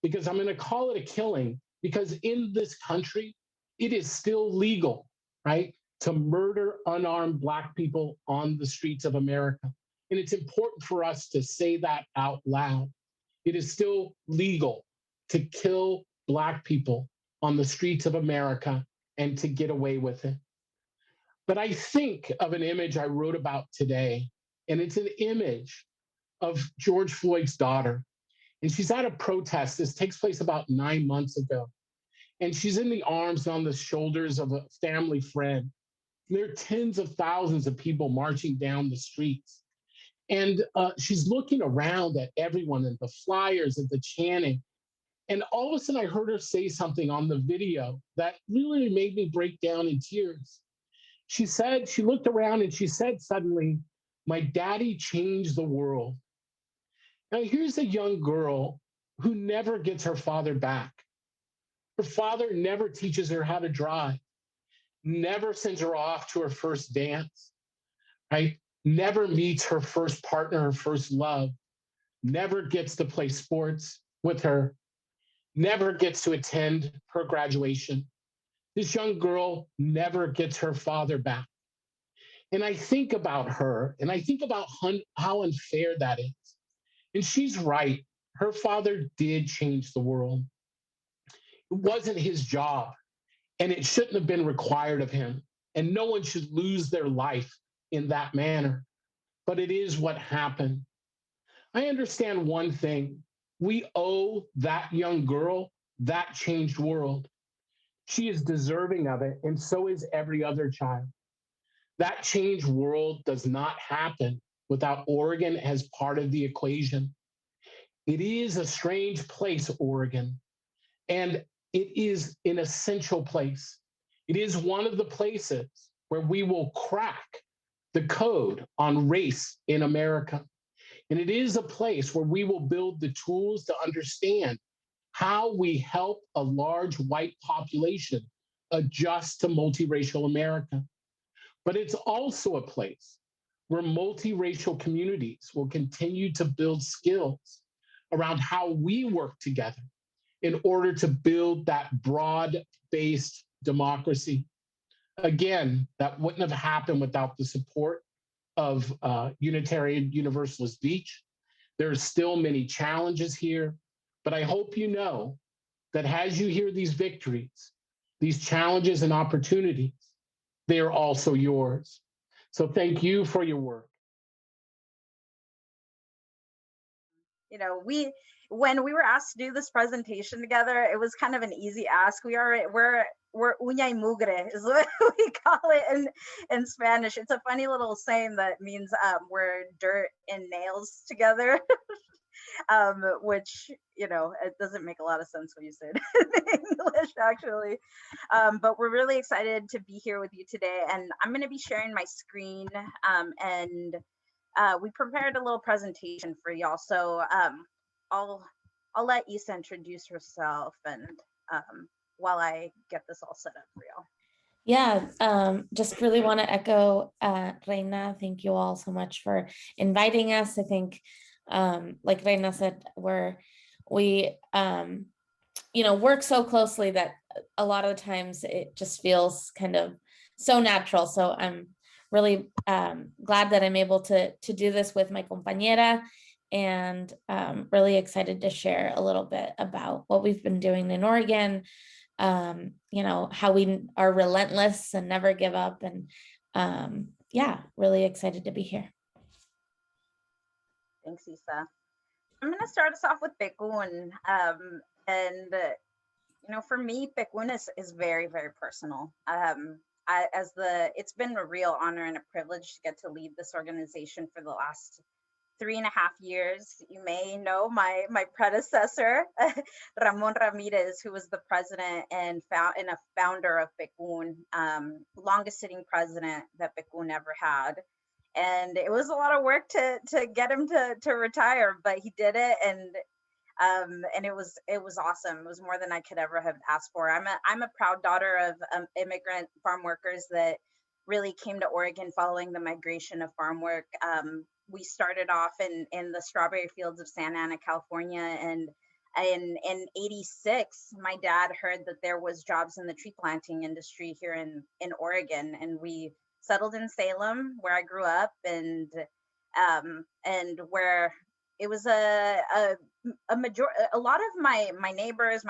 because I'm going to call it a killing, because in this country, it is still legal, right, to murder unarmed Black people on the streets of America. And it's important for us to say that out loud. It is still legal to kill Black people on the streets of America and to get away with it. But I think of an image I wrote about today, and it's an image of George Floyd's daughter. And she's at a protest. This takes place about 9 months ago. And she's in the arms and on the shoulders of a family friend. And there are tens of thousands of people marching down the streets. And she's looking around at everyone and the flyers and the chanting. And all of a sudden, I heard her say something on the video that really made me break down in tears. She said, she looked around and she said suddenly, "My daddy changed the world." Now, here's a young girl who never gets her father back. Her father never teaches her how to drive, never sends her off to her first dance, right? Never meets her first partner, her first love, never gets to play sports with her, never gets to attend her graduation, This young girl never gets her father back. And I think about her and I think about how unfair that is. And she's right. Her father did change the world. It wasn't his job, and it shouldn't have been required of him. And no one should lose their life in that manner. But it is what happened. I understand one thing. We owe that young girl that changed world. She is deserving of it, and so is every other child. That changed world does not happen without Oregon as part of the equation. It is a strange place, Oregon, and it is an essential place. It is one of the places where we will crack the code on race in America. And it is a place where we will build the tools to understand how we help a large white population adjust to multiracial America. But it's also a place where multiracial communities will continue to build skills around how we work together in order to build that broad-based democracy. Again, that wouldn't have happened without the support of Unitarian Universalist Veatch. There are still many challenges here, but I hope you know that as you hear these victories, these challenges and opportunities, they are also yours. So thank you for your work. You know, when we were asked to do this presentation together, it was kind of an easy ask. We're uña y mugre is what we call it in Spanish. It's a funny little saying that means we're dirt and nails together. Which, you know, it doesn't make a lot of sense when you say it in English, actually. But we're really excited to be here with you today, and I'm going to be sharing my screen, and we prepared a little presentation for y'all. So I'll let Isa introduce herself, and while I get this all set up for y'all. Yeah, just really want to echo Reyna. Thank you all so much for inviting us. I think, like Reyna said, we work so closely that a lot of the times it just feels kind of so natural. So I'm really glad that I'm able to do this with my compañera, and really excited to share a little bit about what we've been doing in Oregon. How we are relentless and never give up, and really excited to be here. Thanks, Isa. I'm going to start us off with Pekun, and for me, Pekun is very, very personal. It's been a real honor and a privilege to get to lead this organization for the last 3.5 years. You may know my predecessor, Ramon Ramirez, who was the president and a founder of Pekun, longest sitting president that Pekun ever had. And it was a lot of work to get him to retire, but he did it, and it was awesome. It was more than I could ever have asked for. I'm a proud daughter of immigrant farm workers that really came to Oregon following the migration of farm work. We started off in the strawberry fields of Santa Ana, California, and in '86, my dad heard that there was jobs in the tree planting industry here in Oregon, and we settled in Salem, where I grew up, and where it was a lot of my neighbors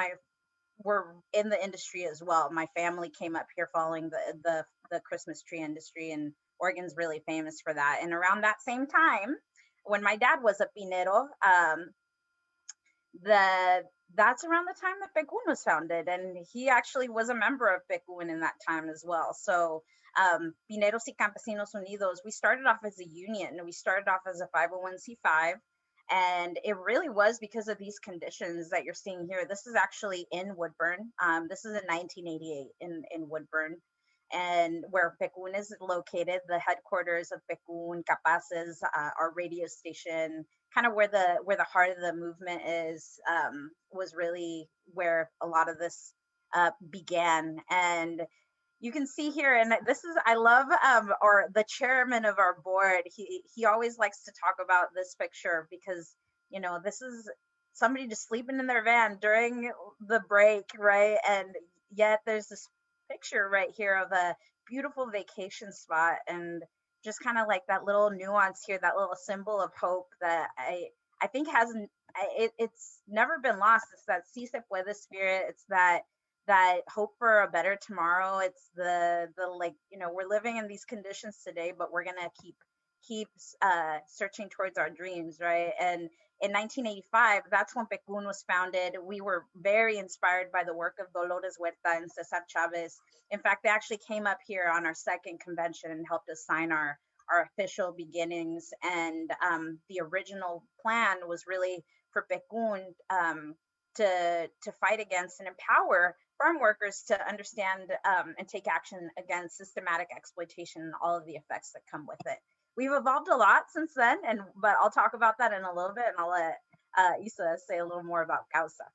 were in the industry as well. My family came up here following the Christmas tree industry, and Oregon's really famous for that. And around that same time, when my dad was a Pinero, that's around the time that Pekun was founded, and he actually was a member of Pekun in that time as well. So Pineros y Campesinos Unidos, we started off as a union. We started off as a 501c5, and it really was because of these conditions that you're seeing here. This is actually in Woodburn. This is in 1988 in Woodburn, and where Pekun is located, the headquarters of Pekun, Capaces, our radio station, kind of where the heart of the movement is, was really where a lot of this began. And you can see here, and this is, I love, or the chairman of our board, he always likes to talk about this picture, because, this is somebody just sleeping in their van during the break, right? And yet there's this picture right here of a beautiful vacation spot, and just kind of like that little nuance here, that little symbol of hope that I think hasn't it's never been lost. It's that si se puede spirit. It's that hope for a better tomorrow. It's the like, you know, we're living in these conditions today, but we're gonna keep searching towards our dreams, right? And in 1985, that's when Pecun was founded. We were very inspired by the work of Dolores Huerta and Cesar Chavez. In fact, they actually came up here on our second convention and helped us sign our official beginnings. And the original plan was really for Pecun to fight against and empower farm workers to understand and take action against systematic exploitation and all of the effects that come with it. We've evolved a lot since then, but I'll talk about that in a little bit, and I'll let Isa say a little more about Causa.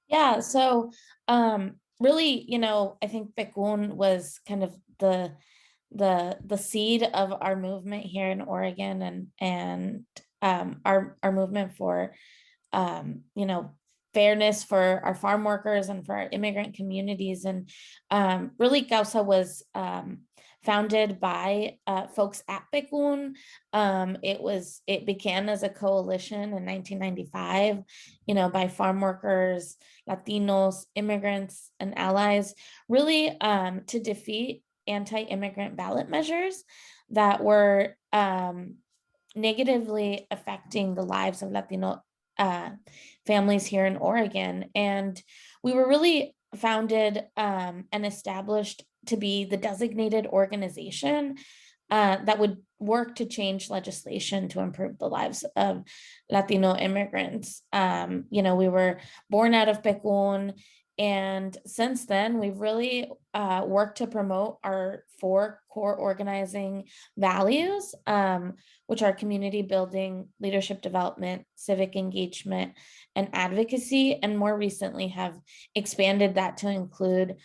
Yeah, so really, you know, I think Pecun was kind of the seed of our movement here in Oregon, and our movement for you know, fairness for our farm workers and for our immigrant communities. And really, Causa was founded by folks at Pecun. It began as a coalition in 1995, you know, by farm workers, Latinos, immigrants, and allies, really to defeat anti-immigrant ballot measures that were negatively affecting the lives of Latino families here in Oregon. And we were really founded and established to be the designated organization that would work to change legislation to improve the lives of Latino immigrants. You know, we were born out of Pecun, and since then, we've really worked to promote our 4 core organizing values, which are community building, leadership development, civic engagement, and advocacy, and more recently have expanded that to include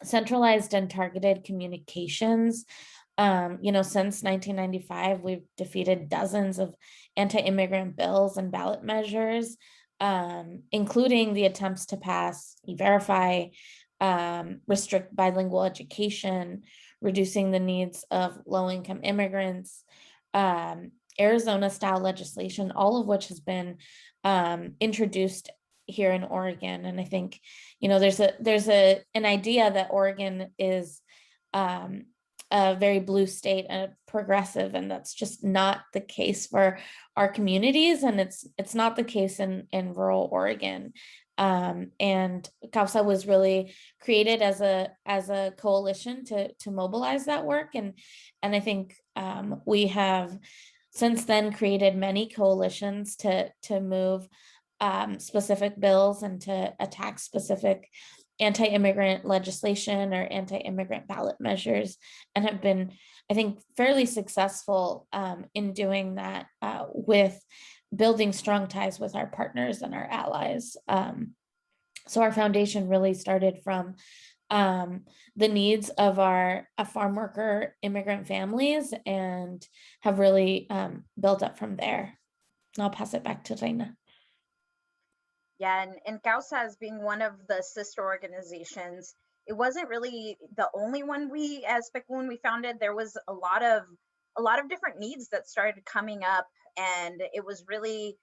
centralized and targeted communications. You know, since 1995, we've defeated dozens of anti-immigrant bills and ballot measures, including the attempts to pass E-Verify, restrict bilingual education, reducing the needs of low-income immigrants, Arizona-style legislation, all of which has been introduced here in Oregon. And I think, you know, there's an idea that Oregon is a very blue state and progressive, and that's just not the case for our communities, and it's not the case in rural Oregon. And Causa was really created as a coalition to mobilize that work, and I think we have since then created many coalitions to move specific bills and to attack specific anti-immigrant legislation or anti-immigrant ballot measures, and have been, I think, fairly successful in doing that with building strong ties with our partners and our allies. So our foundation really started from the needs of our farm worker immigrant families, and have really built up from there. And I'll pass it back to Reyna. Yeah, and Causa as being one of the sister organizations, it wasn't really the only one we as Pecun we founded. There was a lot of different needs that started coming up, and it was really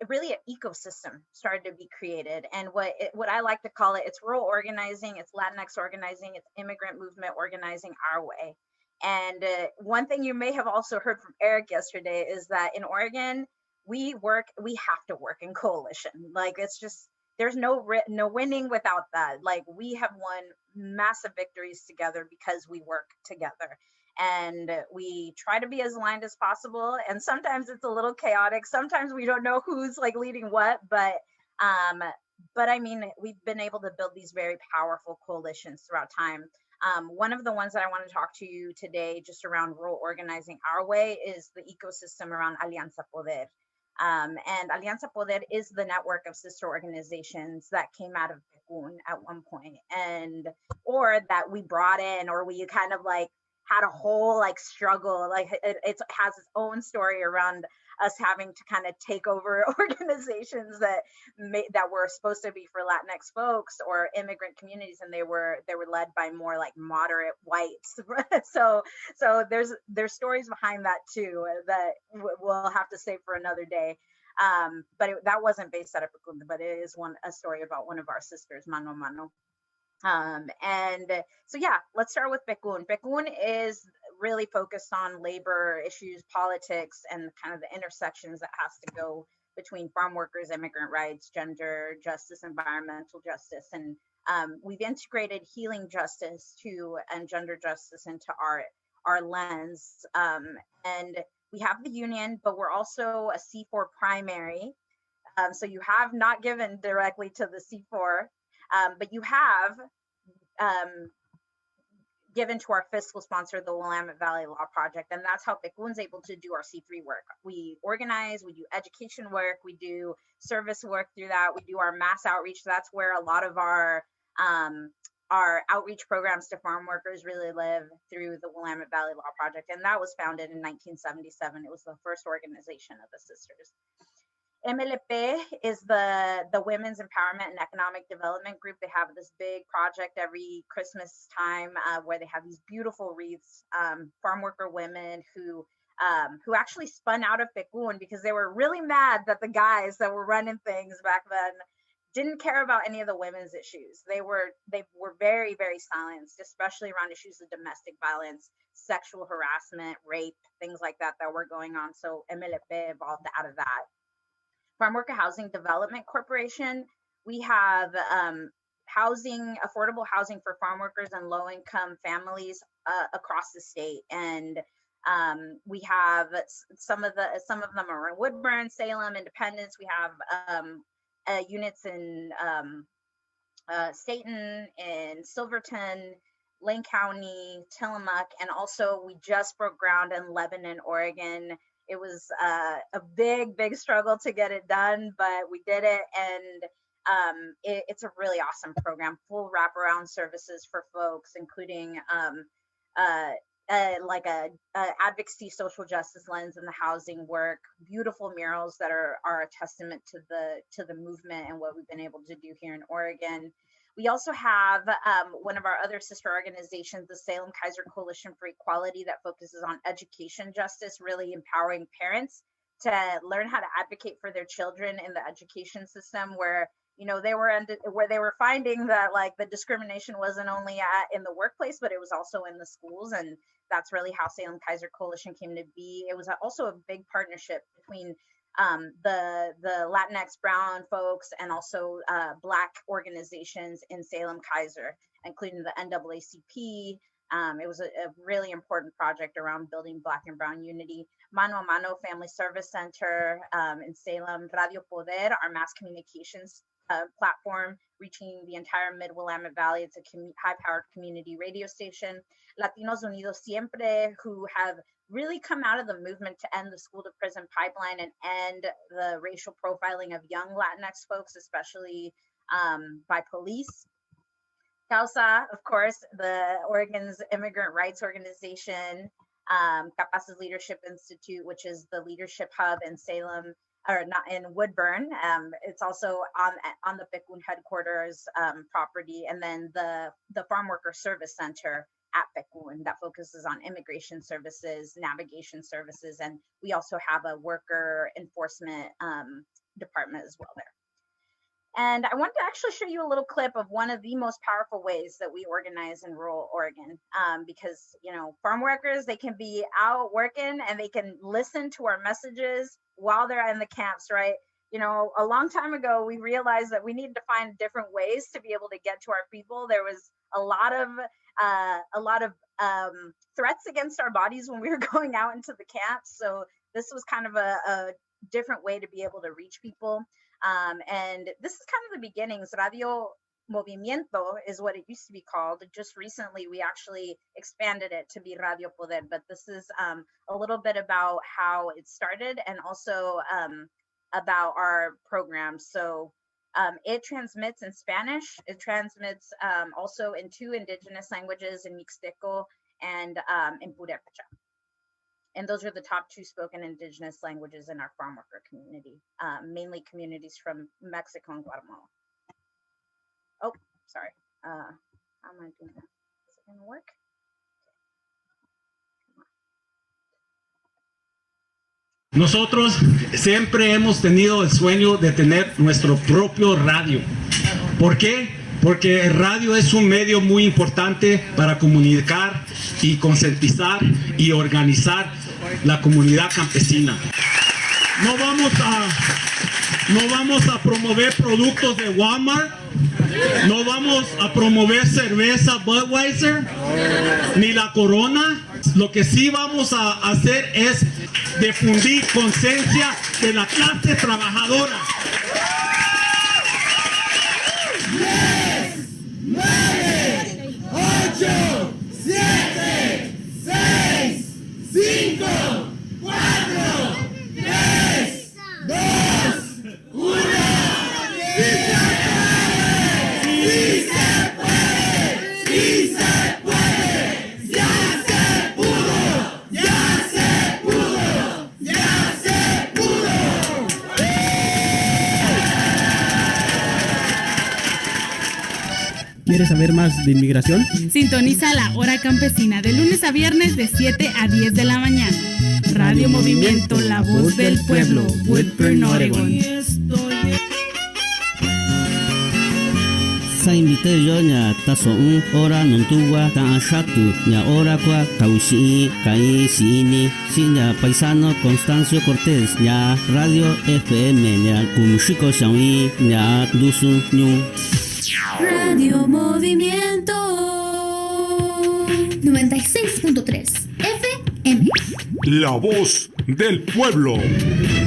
really an ecosystem started to be created. And what I like to call it, it's rural organizing, it's Latinx organizing, it's immigrant movement organizing our way. And one thing you may have also heard from Eric yesterday is that in Oregon, we have to work in coalition. Like, it's just, there's no winning without that. Like, we have won massive victories together because we work together, and we try to be as aligned as possible. And sometimes it's a little chaotic. Sometimes we don't know who's like leading what, but I mean, we've been able to build these very powerful coalitions throughout time. One of the ones that I want to talk to you today, just around rural organizing our way, is the ecosystem around Alianza Poder. And Alianza Poder is the network of sister organizations that came out of Pecun at one point, or that we brought in, or we kind of like had a whole like struggle. Like it has its own story around us having to kind of take over organizations that were supposed to be for Latinx folks or immigrant communities, and they were led by more like moderate whites. so there's stories behind that too that we'll have to save for another day. But that wasn't based out of Pecún, but it is a story about one of our sisters, Mano a Mano. And so, yeah, let's start with Pecún. Pecún is really focused on labor issues, politics, and kind of the intersections that has to go between farm workers, immigrant rights, gender justice, environmental justice. And we've integrated healing justice and gender justice into our lens. And we have the union, but we're also a C4 primary. So you have not given directly to the C4, but you have given to our fiscal sponsor, the Willamette Valley Law Project. And that's how Pecún's able to do our C3 work. We organize, we do education work, we do service work through that, we do our mass outreach. That's where a lot of our outreach programs to farm workers really live, through the Willamette Valley Law Project. And that was founded in 1977. It was the first organization of the sisters. MLP is the Women's Empowerment and Economic Development Group. They have this big project every Christmas time where they have these beautiful wreaths, farm worker women who actually spun out of Pecún because they were really mad that the guys that were running things back then didn't care about any of the women's issues. They were very, very silenced, especially around issues of domestic violence, sexual harassment, rape, things like that were going on. So MLP evolved out of that. Farm Worker Housing Development Corporation, we have affordable housing for farm workers and low-income families across the state. And we have some of them are in Woodburn, Salem, Independence. We have units in Staten, in Silverton, Lane County, Tillamook, and also we just broke ground in Lebanon, Oregon. It was a big struggle to get it done, but we did it. And it's a really awesome program, full wraparound services for folks, including like a advocacy, social justice lens in the housing work, beautiful murals that are a testament to the movement and what we've been able to do here in Oregon. We also have one of our other sister organizations, the Salem Kaiser Coalition for Equality, that focuses on education justice, really empowering parents to learn how to advocate for their children in the education system, where they were finding that like the discrimination wasn't only in the workplace, but it was also in the schools. And that's really how Salem Kaiser Coalition came to be. It was also a big partnership between the Latinx brown folks and also Black organizations in Salem Kaiser, including the NAACP. It was a really important project around building Black and brown unity. Mano a Mano Family Service Center in Salem, Radio Poder, our mass communications platform, reaching the entire mid-Willamette Valley. It's a high-powered community radio station. Latinos Unidos Siempre, who have really come out of the movement to end the school to prison pipeline and end the racial profiling of young Latinx folks, especially by police. Causa, of course, the Oregon's immigrant rights organization, Capaz's Leadership Institute, which is the leadership hub in Salem, or not in Woodburn. It's also on the Pecún headquarters property, and then the Farm Worker Service Center at Pecún that focuses on immigration services, navigation services, and we also have a worker enforcement department as well there. And I wanted to actually show you a little clip of one of the most powerful ways that we organize in rural Oregon, because farm workers, they can be out working and they can listen to our messages while they're in the camps, right? A long time ago, we realized that we needed to find different ways to be able to get to our people. There was a lot of threats against our bodies when we were going out into the camps. So this was kind of a different way to be able to reach people. And this is kind of the beginnings. Radio Movimiento is what it used to be called. Just recently, we actually expanded it to be Radio Poder, but this is a little bit about how it started and also about our program. So it transmits in Spanish. It transmits also in 2 indigenous languages, in Mixteco and in Purépecha. And those are the top 2 spoken indigenous languages in our farm worker community, mainly communities from Mexico and Guatemala. Oh, sorry. How am I doing that? Is it going to work? Nosotros siempre hemos tenido el sueño de tener nuestro propio radio. ¿Por qué? Porque el radio es un medio muy importante para comunicar y concientizar y organizar la comunidad campesina. No vamos a promover productos de Walmart, no vamos a promover cerveza Budweiser, ni la Corona. Lo que sí vamos a hacer es difundir conciencia de la clase trabajadora. 10, 9, 8, 7, 6, 5, 4, 3, 2, 1. ¡Sí se puede! ¡Sí se puede! ¡Ya se pudo! ¡Ya se pudo! ¡Ya se pudo! ¿Quieres saber más de inmigración? Sintoniza la Hora Campesina de lunes a viernes de 7 a 10 de la mañana. Radio Movimiento, la voz del pueblo, Woodburn, Oregon. Sa invité yo nya taso ora nuntua ta shatu nya ora kwa tausi kai sini sinya paisano Constancio Cortés nya Radio FM nya kumshiko shawi nya dusu nyu. Radio Movimiento 96.3 FM. La voz del pueblo.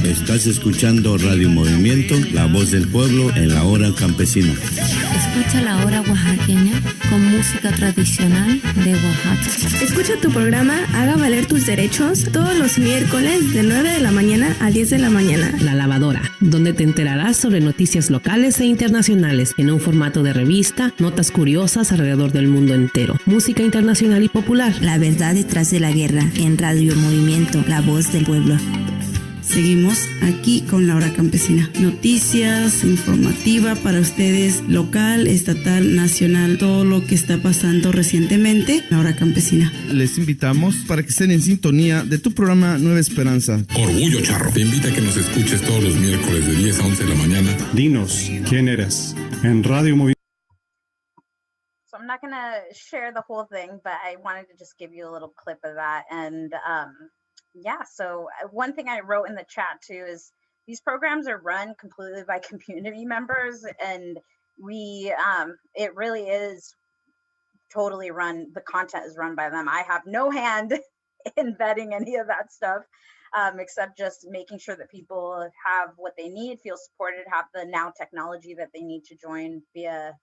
Estás escuchando Radio Movimiento, la voz del pueblo en la hora campesina. Escucha la hora oaxaqueña con música tradicional de Oaxaca. Escucha tu programa Haga Valer Tus Derechos todos los miércoles de 9 de la mañana a 10 de la mañana. La Lavadora, donde te enterarás sobre noticias locales e internacionales en un formato de revista, notas curiosas alrededor del mundo entero, música internacional y popular. La verdad detrás de la guerra en Radio Movimiento, la voz del pueblo. Seguimos aquí con la hora campesina. Noticias, informativa para ustedes, local, estatal, nacional, todo lo que está pasando recientemente. La hora campesina. Les invitamos para que estén en sintonía de tu programa Nueva Esperanza. Orgullo Charro te invita a que nos escuches todos los miércoles de 10 a 11 de la mañana. Dinos quién eres en Radio Movimiento. So I'm not going to share the whole thing, but I wanted to just give you a little clip of that. And yeah, so one thing I wrote in the chat too is these programs are run completely by community members, and we it really is totally run, the content is run by them. I have no hand in vetting any of that stuff, except just making sure that people have what they need, feel supported, have the now technology that they need to join via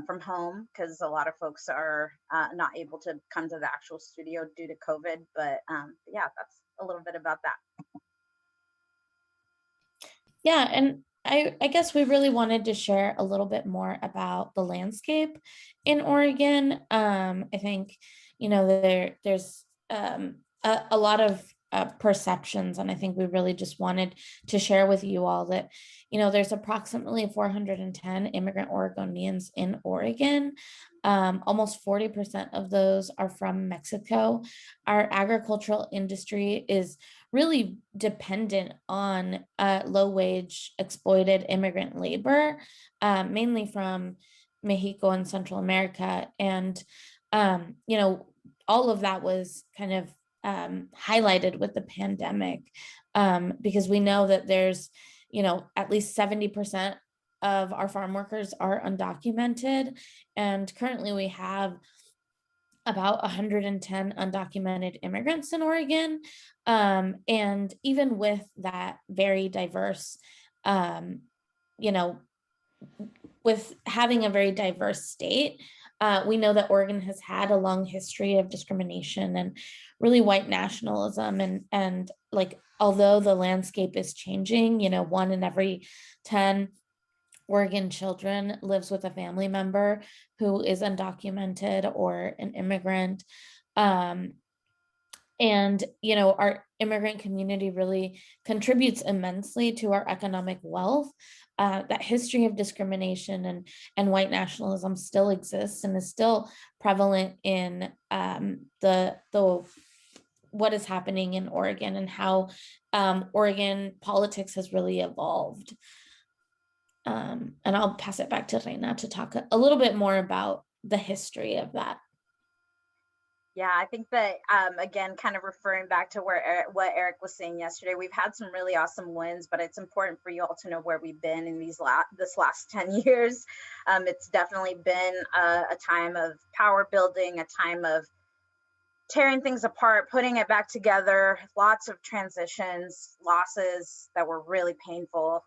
from home, because a lot of folks are not able to come to the actual studio due to COVID. But yeah, that's a little bit about that. Yeah, and I guess we really wanted to share a little bit more about the landscape in Oregon. I think, you know, there's a lot of perceptions, and I think we really just wanted to share with you all that, you know, there's approximately 410 immigrant Oregonians in Oregon. Almost 40% of those are from Mexico. Our agricultural industry is really dependent on low-wage, exploited immigrant labor, mainly from Mexico and Central America. And, you know, all of that was kind of highlighted with the pandemic, because we know that there's, you know, at least 70% of our farm workers are undocumented. And currently we have about 110 undocumented immigrants in Oregon. And even with that very diverse, you know, with having a very diverse state, we know that Oregon has had a long history of discrimination and really white nationalism. And like, although the landscape is changing, you know, 1 in every 10 Oregon children lives with a family member who is undocumented or an immigrant. And, you know, our immigrant community really contributes immensely to our economic wealth. That history of discrimination and white nationalism still exists and is still prevalent in the what is happening in Oregon and how Oregon politics has really evolved. And I'll pass it back to Reyna to talk a little bit more about the history of that. Yeah, I think that, again, kind of referring back to what Eric was saying yesterday, we've had some really awesome wins, but it's important for you all to know where we've been in this last 10 years. It's definitely been a time of power building, a time of tearing things apart, putting it back together, lots of transitions, losses that were really painful,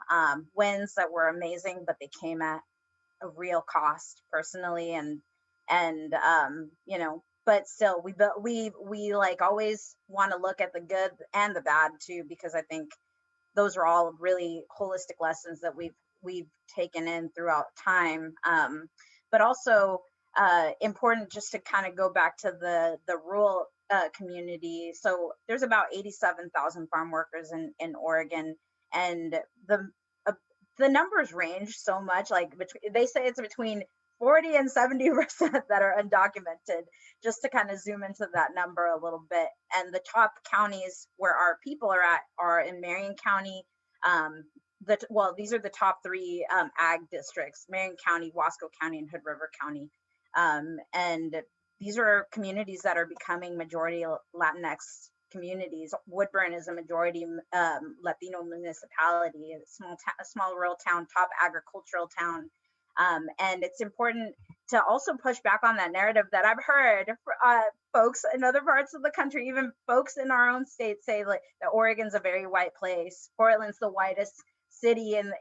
wins that were amazing, but they came at a real cost personally and you know, but still we like always want to look at the good and the bad too, because I think those are all really holistic lessons that we've taken in throughout time. But also important just to kind of go back to the rural community. So there's about 87,000 farm workers in Oregon, and the numbers range so much. Like they say it's between 40 and 70% that are undocumented, just to kind of zoom into that number a little bit. And the top counties where our people are at are in Marion County. Well, these are the top three ag districts: Marion County, Wasco County, and Hood River County. And these are communities that are becoming majority Latinx communities. Woodburn is a majority Latino municipality, a small rural town, top agricultural town. And it's important to also push back on that narrative that I've heard folks in other parts of the country, even folks in our own state, say like that Oregon's a very white place. Portland's the whitest city in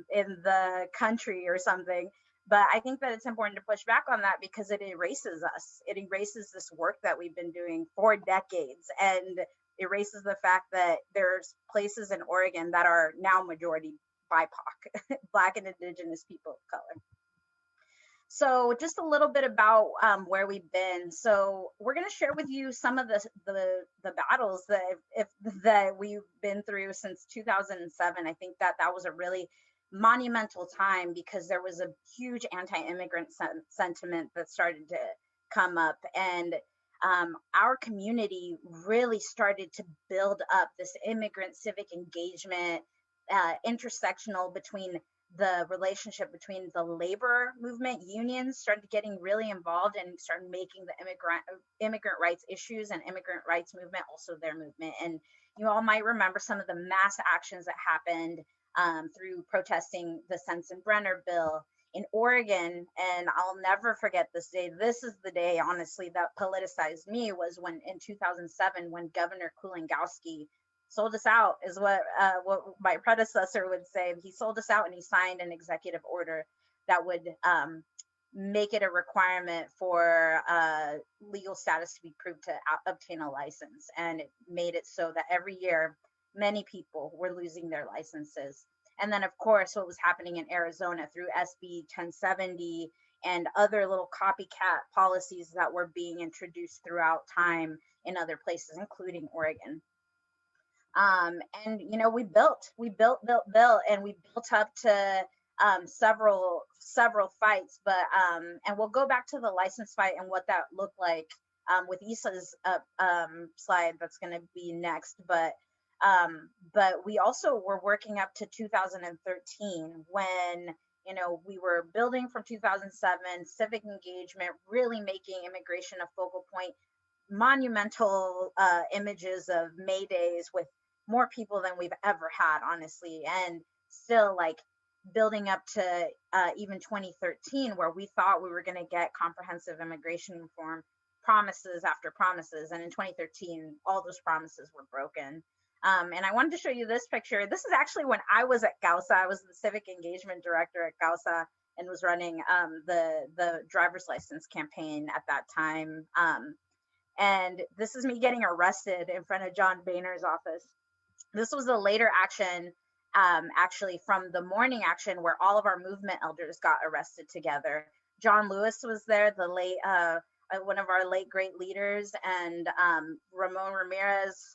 the country or something. But I think that it's important to push back on that because it erases us. It erases this work that we've been doing for decades, and erases the fact that there's places in Oregon that are now majority BIPOC, Black and Indigenous people of color. So just a little bit about where we've been. So we're going to share with you some of the battles that we've been through since 2007. I think that was a really monumental time because there was a huge anti-immigrant sentiment that started to come up, and our community really started to build up this immigrant civic engagement, intersectional between the relationship between the labor movement, unions started getting really involved and started making the immigrant rights issues and immigrant rights movement also their movement. And you all might remember some of the mass actions that happened through protesting the Sensenbrenner bill in Oregon. And I'll never forget this day. This is the day, honestly, that politicized me, was when in 2007, when Governor Kulingowski sold us out, is what my predecessor would say. He sold us out and he signed an executive order that would make it a requirement for legal status to be proved to obtain a license. And it made it so that every year, many people were losing their licenses. And then, of course, what was happening in Arizona through SB 1070 and other little copycat policies that were being introduced throughout time in other places, including Oregon. And, you know, we built, and we built up to several fights, but, and we'll go back to the license fight and what that looked like with Isa's slide that's going to be next. But we also were working up to 2013 when, you know, we were building from 2007, civic engagement, really making immigration a focal point, monumental images of May Days with more people than we've ever had, honestly, and still like building up to even 2013, where we thought we were going to get comprehensive immigration reform, promises after promises. And in 2013, all those promises were broken. And I wanted to show you this picture. This is actually when I was at Causa. I was the civic engagement director at Causa and was running the driver's license campaign at that time. And this is me getting arrested in front of John Boehner's office. This was a later action, actually from the morning action, where all of our movement elders got arrested together. John Lewis was there, the late one of our late great leaders, and Ramon Ramirez,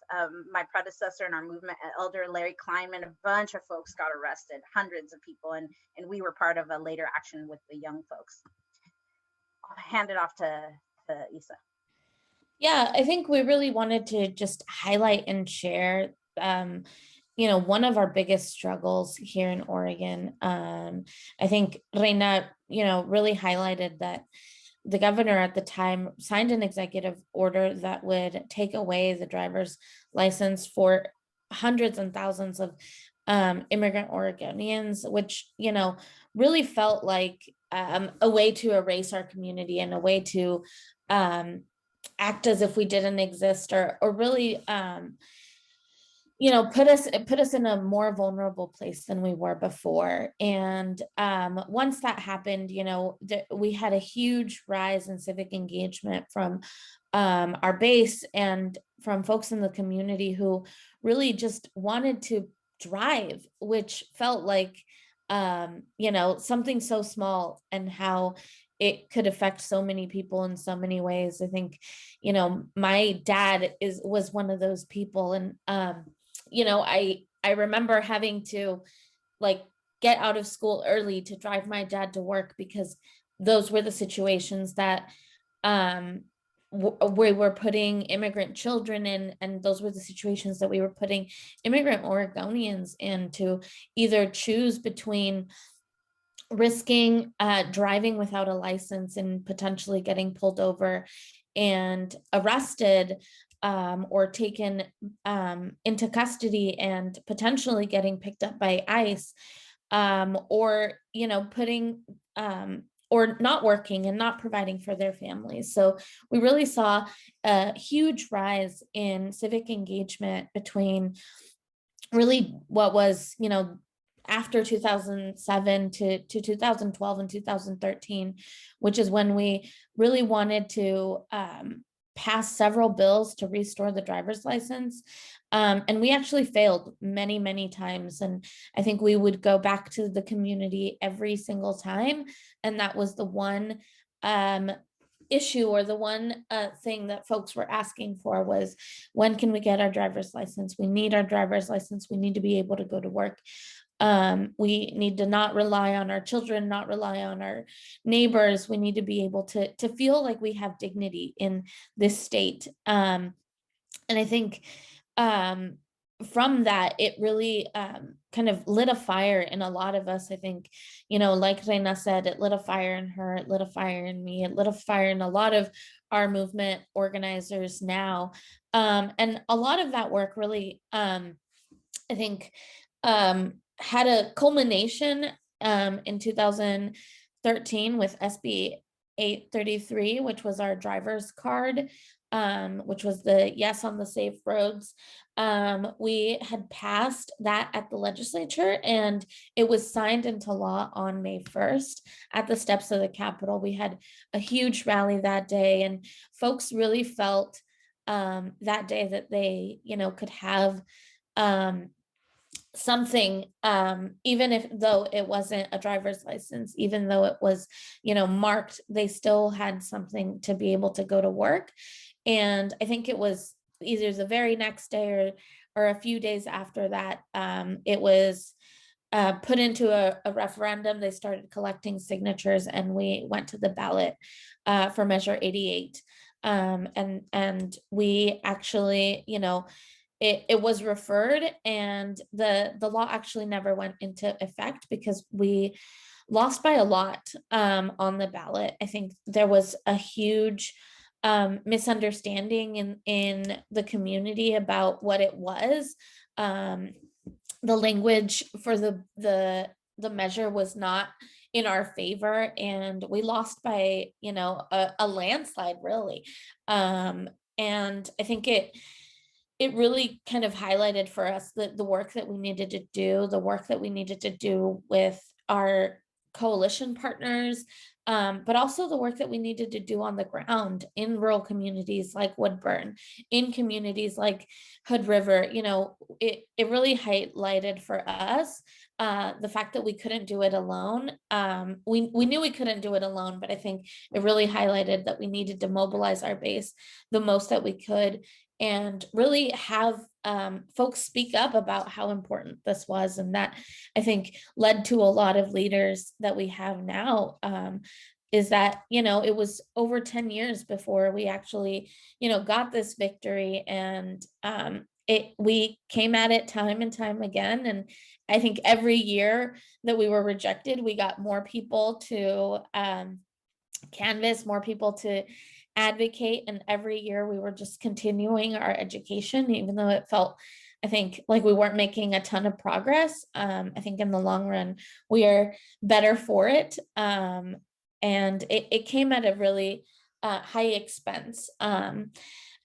my predecessor in our movement, Elder Larry Kleinman, a bunch of folks got arrested, hundreds of people, and we were part of a later action with the young folks. I'll hand it off to Isa. Yeah, I think we really wanted to just highlight and share, one of our biggest struggles here in Oregon. I think Reyna, really highlighted that the governor at the time signed an executive order that would take away the driver's license for hundreds and thousands of immigrant Oregonians, which, really felt like a way to erase our community and a way to act as if we didn't exist, or really put us in a more vulnerable place than we were before. And once that happened, we had a huge rise in civic engagement from our base and from folks in the community who really just wanted to drive, which felt like something so small, and how it could affect so many people in so many ways. I think, my dad was one of those people. And, I remember having to get out of school early to drive my dad to work, because those were the situations that we were putting immigrant children in, and those were the situations that we were putting immigrant Oregonians in, to either choose between risking driving without a license and potentially getting pulled over and arrested, or taken into custody and potentially getting picked up by ICE, or putting or not working and not providing for their families. So we really saw a huge rise in civic engagement between really what was, after 2007 to 2012 and 2013, which is when we really wanted to pass several bills to restore the driver's license. And we actually failed many, many times. And I think we would go back to the community every single time. And that was the one issue, or the one thing that folks were asking for, was, when can we get our driver's license? We need our driver's license. We need to be able to go to work. We need to not rely on our children, not rely on our neighbors. We need to be able to feel like we have dignity in this state. And I think from that, it really kind of lit a fire in a lot of us. I think, like Reyna said, it lit a fire in her, it lit a fire in me, it lit a fire in a lot of our movement organizers now. And a lot of that work really, I think, had a culmination in 2013 with SB 833, which was our driver's card, which was the Yes on the Safe Roads. We had passed that at the legislature, and it was signed into law on May 1st at the steps of the Capitol. We had a huge rally that day, and folks really felt that day that they, could have something, even if though it wasn't a driver's license, even though it was, marked, they still had something to be able to go to work. And I think it was either the very next day or a few days after that, it was put into a referendum. They started collecting signatures, and we went to the ballot for Measure 88. And we actually, it was referred, and the law actually never went into effect because we lost by a lot on the ballot. I think there was a huge misunderstanding in the community about what it was. The language for the measure was not in our favor, and we lost by, a landslide, really. And I think it really kind of highlighted for us the work that we needed to do, the work that we needed to do with our coalition partners, but also the work that we needed to do on the ground in rural communities like Woodburn, in communities like Hood River. It really highlighted for us the fact that we couldn't do it alone. We knew we couldn't do it alone, but I think it really highlighted that we needed to mobilize our base the most that we could and really have folks speak up about how important this was. And that, I think, led to a lot of leaders that we have now. Is that, it was over 10 years before we actually, got this victory. And we came at it time and time again. And I think every year that we were rejected, we got more people to canvass, more people to advocate. And every year we were just continuing our education, even though it felt, I think, like we weren't making a ton of progress. I think in the long run, we are better for it. And it came at a really high expense.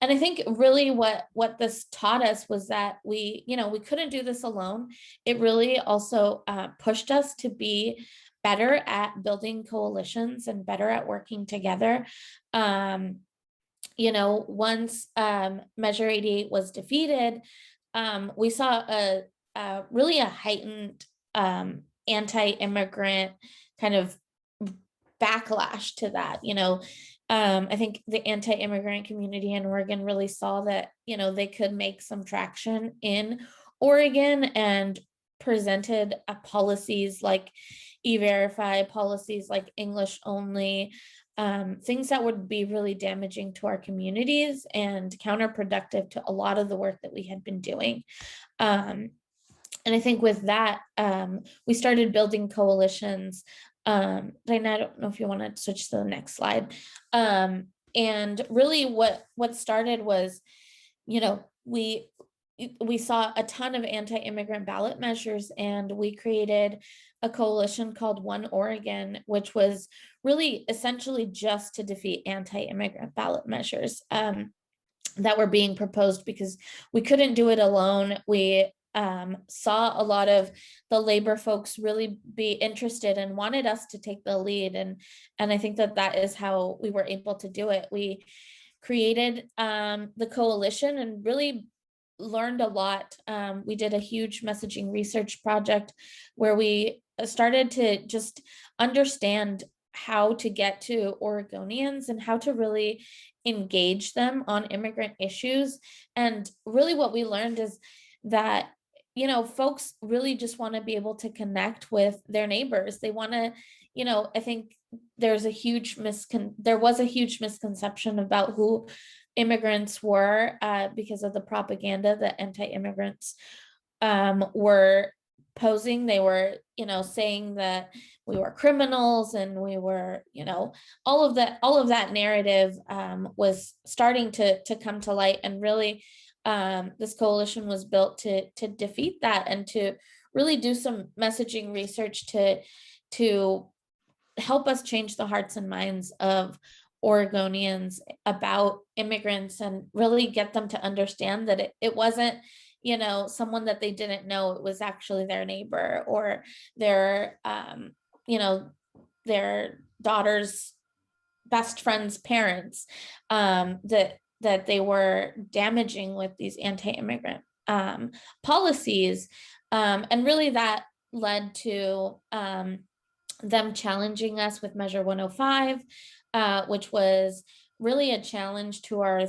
And I think really what this taught us was that we couldn't do this alone. It really also pushed us to be better at building coalitions and better at working together. Once Measure 88 was defeated, we saw a really heightened anti-immigrant kind of backlash to that. I think the anti-immigrant community in Oregon really saw that, they could make some traction in Oregon and presented policies like E-Verify, policies like English only, things that would be really damaging to our communities and counterproductive to a lot of the work that we had been doing. And I think with that, we started building coalitions. Reyna, I don't know if you want to switch to the next slide. And really what started was, we saw a ton of anti-immigrant ballot measures, and we created a coalition called One Oregon, which was really essentially just to defeat anti-immigrant ballot measures that were being proposed, because we couldn't do it alone. We saw a lot of the labor folks really be interested and wanted us to take the lead. And I think that is how we were able to do it. We created the coalition and really learned a lot. We did a huge messaging research project where we started to just understand how to get to Oregonians and how to really engage them on immigrant issues. And really what we learned is that, folks really just want to be able to connect with their neighbors. They want to, I think there was a huge misconception about who immigrants were because of the propaganda that anti-immigrants were posing. They were, saying that we were criminals and we were, all of that narrative was starting to come to light. And really, this coalition was built to defeat that and to really do some messaging research to help us change the hearts and minds of Oregonians about immigrants and really get them to understand that it wasn't, someone that they didn't know. It was actually their neighbor or their, their daughter's best friend's parents, that they were damaging with these anti-immigrant policies. And really that led to them challenging us with Measure 105, which was really a challenge to our,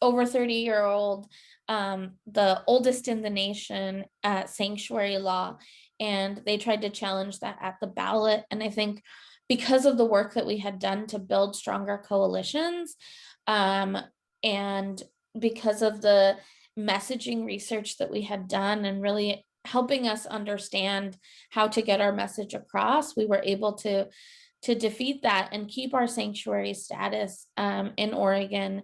over 30-year-old, the oldest in the nation sanctuary law. And they tried to challenge that at the ballot. And I think because of the work that we had done to build stronger coalitions, and because of the messaging research that we had done and really helping us understand how to get our message across, we were able to defeat that and keep our sanctuary status in Oregon,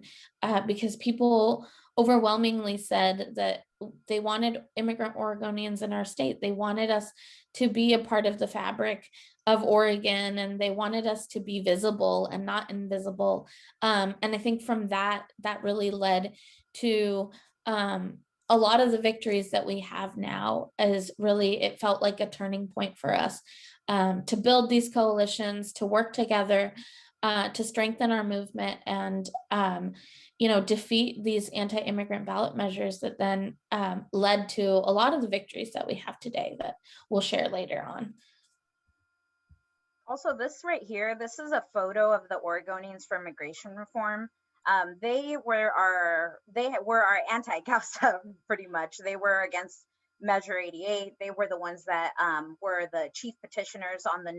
because people overwhelmingly said that they wanted immigrant Oregonians in our state. They wanted us to be a part of the fabric of Oregon, and they wanted us to be visible and not invisible. And I think from that really led to a lot of the victories that we have now. Is really, it felt like a turning point for us to build these coalitions, to work together, to strengthen our movement. And defeat these anti-immigrant ballot measures that then led to a lot of the victories that we have today that we'll share later on. Also, this right here, this is a photo of the Oregonians for immigration reform. They were our anti-Causa pretty much. They were against Measure 88. They were the ones that were the chief petitioners on the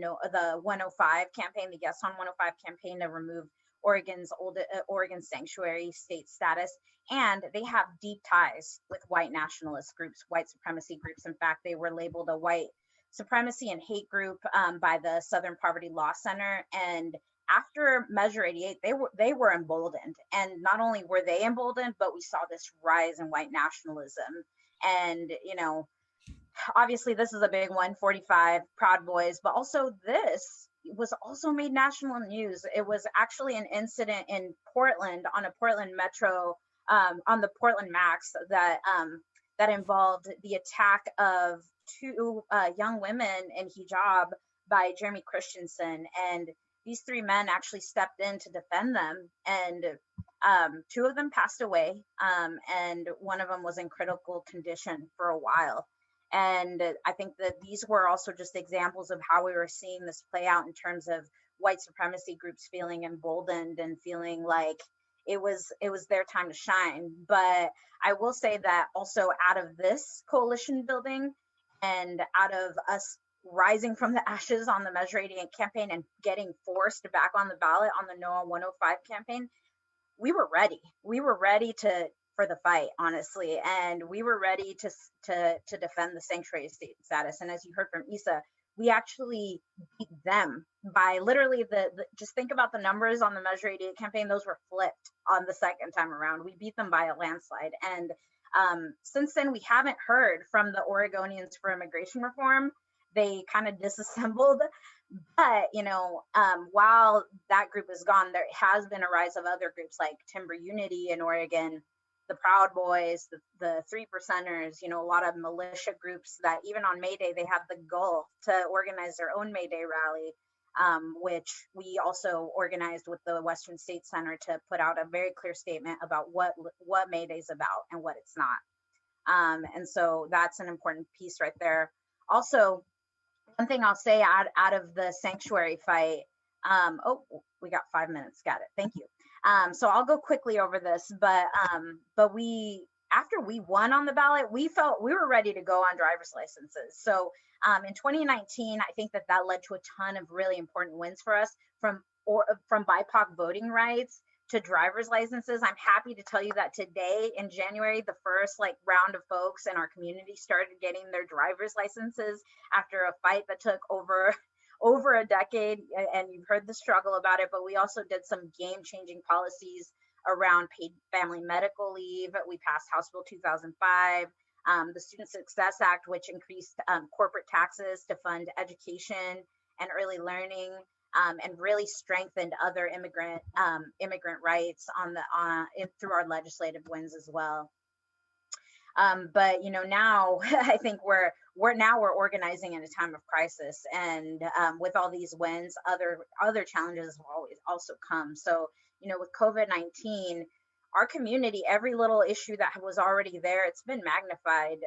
105 campaign, the Yes on 105 campaign to remove Oregon sanctuary state status. And they have deep ties with white nationalist groups, white supremacy groups. In fact, they were labeled a white supremacy and hate group by the Southern Poverty Law Center. And after Measure 88, they were emboldened. And not only were they emboldened, but we saw this rise in white nationalism. And, obviously this is a big one, 45 Proud Boys, but also this was also made national news. It was actually an incident in Portland on a Portland Metro, on the Portland Max that involved the attack of two young women in hijab by Jeremy Christensen. And these three men actually stepped in to defend them. And two of them passed away. And one of them was in critical condition for a while. And I think that these were also just examples of how we were seeing this play out in terms of white supremacy groups feeling emboldened and feeling like it was their time to shine. But I will say that also out of this coalition building and out of us rising from the ashes on the Measure 88 campaign and getting forced back on the ballot on the No on 105 campaign, we were ready. We were ready for the fight, honestly, and we were ready to defend the sanctuary state status. And as you heard from Isa, we actually beat them by literally just think about the numbers on the Measure 88 campaign. Those were flipped on the second time around. We beat them by a landslide. And since then, we haven't heard from the Oregonians for immigration reform. They kind of disassembled. But, while that group is gone, there has been a rise of other groups like Timber Unity in Oregon, the Proud Boys, the 3%ers, a lot of militia groups that even on May Day, they have the goal to organize their own May Day rally, which we also organized with the Western State Center to put out a very clear statement about what May Day is about and what it's not. And so that's an important piece right there. Also, one thing I'll say out of the sanctuary fight, we got 5 minutes. Got it. Thank you. So I'll go quickly over this, but after we won on the ballot, we felt we were ready to go on driver's licenses. So in 2019, I think that led to a ton of really important wins for us, from BIPOC voting rights to driver's licenses. I'm happy to tell you that today in January, the first round of folks in our community started getting their driver's licenses after a fight that took over a decade, and you've heard the struggle about it, but we also did some game-changing policies around paid family medical leave. We passed House Bill 2005, the Student Success Act, which increased corporate taxes to fund education and early learning, and really strengthened other immigrant rights through our legislative wins as well. But now I think we're organizing in a time of crisis, and with all these wins, other challenges have always also come. So with COVID-19, our community, every little issue that was already there, it's been magnified.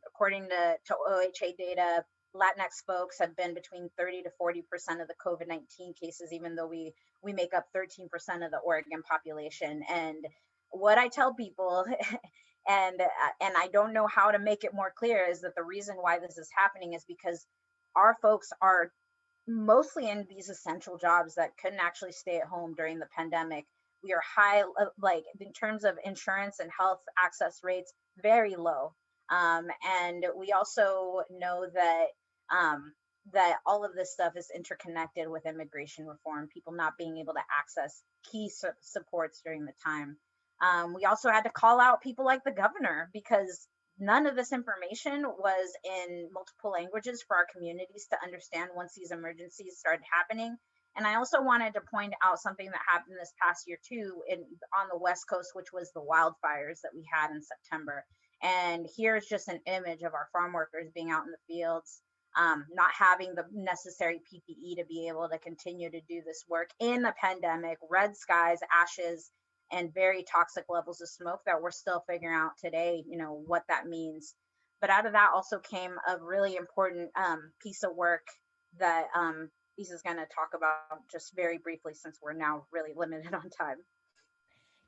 According to OHA data, Latinx folks have been between 30 to 40% of the COVID-19 cases, even though we make up 13% of the Oregon population. And what I tell people, and I don't know how to make it more clear, is that the reason why this is happening is because our folks are mostly in these essential jobs that couldn't actually stay at home during the pandemic. We are high, in terms of insurance and health access rates, very low. And we also know that all of this stuff is interconnected with immigration reform, people not being able to access key supports during the time. We also had to call out people like the governor, because none of this information was in multiple languages for our communities to understand once these emergencies started happening. And I also wanted to point out something that happened this past year too on the West Coast, which was the wildfires that we had in September. And here's just an image of our farm workers being out in the fields, not having the necessary PPE to be able to continue to do this work in the pandemic, red skies, ashes, and very toxic levels of smoke that we're still figuring out today, what that means. But out of that also came a really important piece of work that Isa's going to talk about just very briefly, since we're now really limited on time.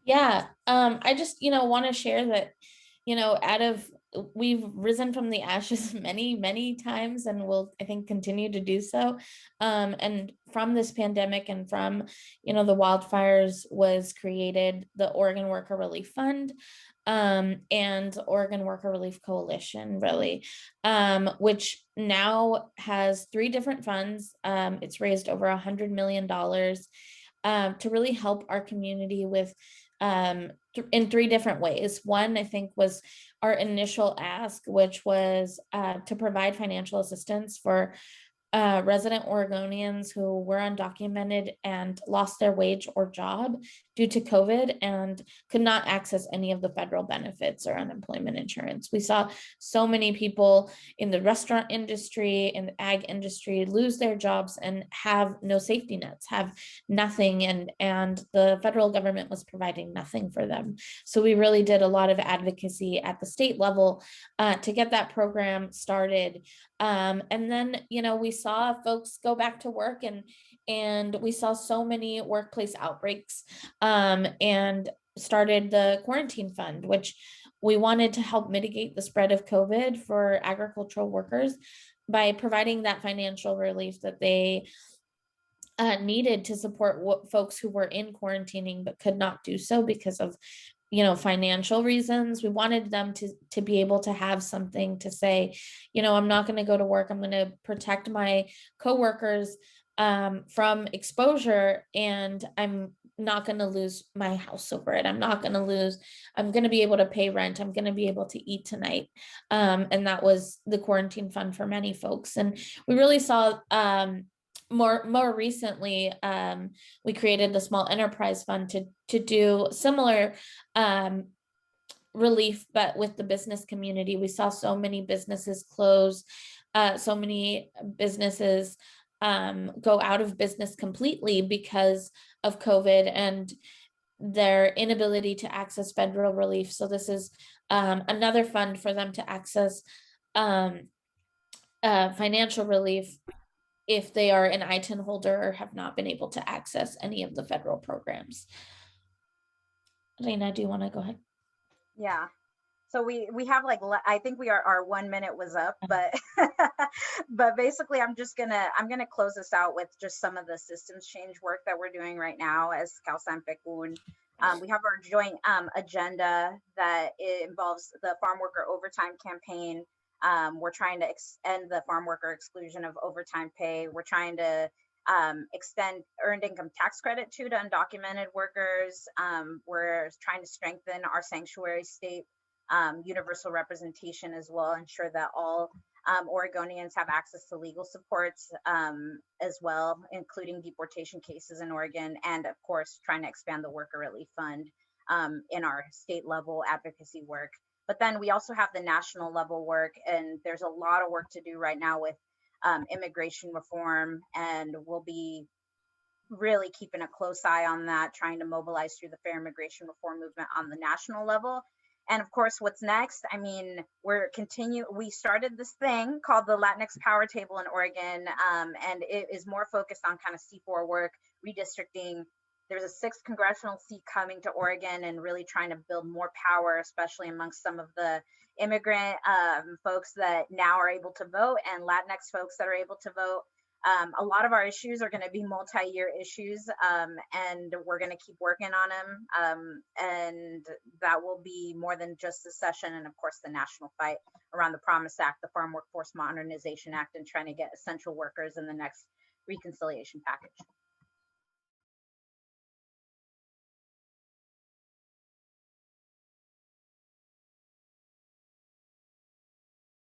Yeah, I just, want to share that, we've risen from the ashes many, many times, and will, I think, continue to do so. And from this pandemic and from, the wildfires was created the Oregon Worker Relief Fund, and Oregon Worker Relief Coalition, really, which now has 3 different funds. It's raised over $100 million to really help our community with in 3 different ways. One, I think, was our initial ask, which was to provide financial assistance for resident Oregonians who were undocumented and lost their wage or job due to COVID and could not access any of the federal benefits or unemployment insurance. We saw so many people in the restaurant industry, in the ag industry, lose their jobs and have no safety nets, have nothing, and the federal government was providing nothing for them. So we really did a lot of advocacy at the state level to get that program started. And then, we saw folks go back to work, and we saw so many workplace outbreaks, and started the quarantine fund, which we wanted to help mitigate the spread of COVID for agricultural workers by providing that financial relief that they needed to support folks who were in quarantining but could not do so because of financial reasons. We wanted them to be able to have something to say, I'm not going to go to work. I'm going to protect my coworkers from exposure, and I'm not going to lose my house over it. I'm going to be able to pay rent. I'm going to be able to eat tonight. And that was the quarantine fund for many folks. And we really saw more recently, we created the Small Enterprise Fund to do similar relief, but with the business community. We saw so many businesses close, so many businesses go out of business completely because of COVID and their inability to access federal relief. So this is another fund for them to access financial relief if they are an ITIN holder or have not been able to access any of the federal programs. Reyna, do you want to go ahead? Yeah. So we have I think our 1 minute was up, but but basically I'm gonna close this out with just some of the systems change work that we're doing right now as Causa and Pecun. We have our joint agenda that involves the farm worker overtime campaign. We're trying to end the farm worker exclusion of overtime pay. We're trying to extend earned income tax credit to undocumented workers. We're trying to strengthen our sanctuary state universal representation as well, ensure that all Oregonians have access to legal supports as well, including deportation cases in Oregon, and of course, trying to expand the Worker Relief Fund in our state level advocacy work. But then we also have the national level work, and there's a lot of work to do right now with immigration reform, and we'll be really keeping a close eye on that, trying to mobilize through the fair immigration reform movement on the national level. And of course, what's next? I mean, we started this thing called the Latinx Power Table in Oregon, and it is more focused on kind of C4 work, redistricting. There's a 6th congressional seat coming to Oregon, and really trying to build more power, especially amongst some of the immigrant folks that now are able to vote, and Latinx folks that are able to vote. A lot of our issues are going to be multi-year issues, and we're going to keep working on them. And that will be more than just the session, and of course the national fight around the Promise Act, the Farm Workforce Modernization Act, and trying to get essential workers in the next reconciliation package.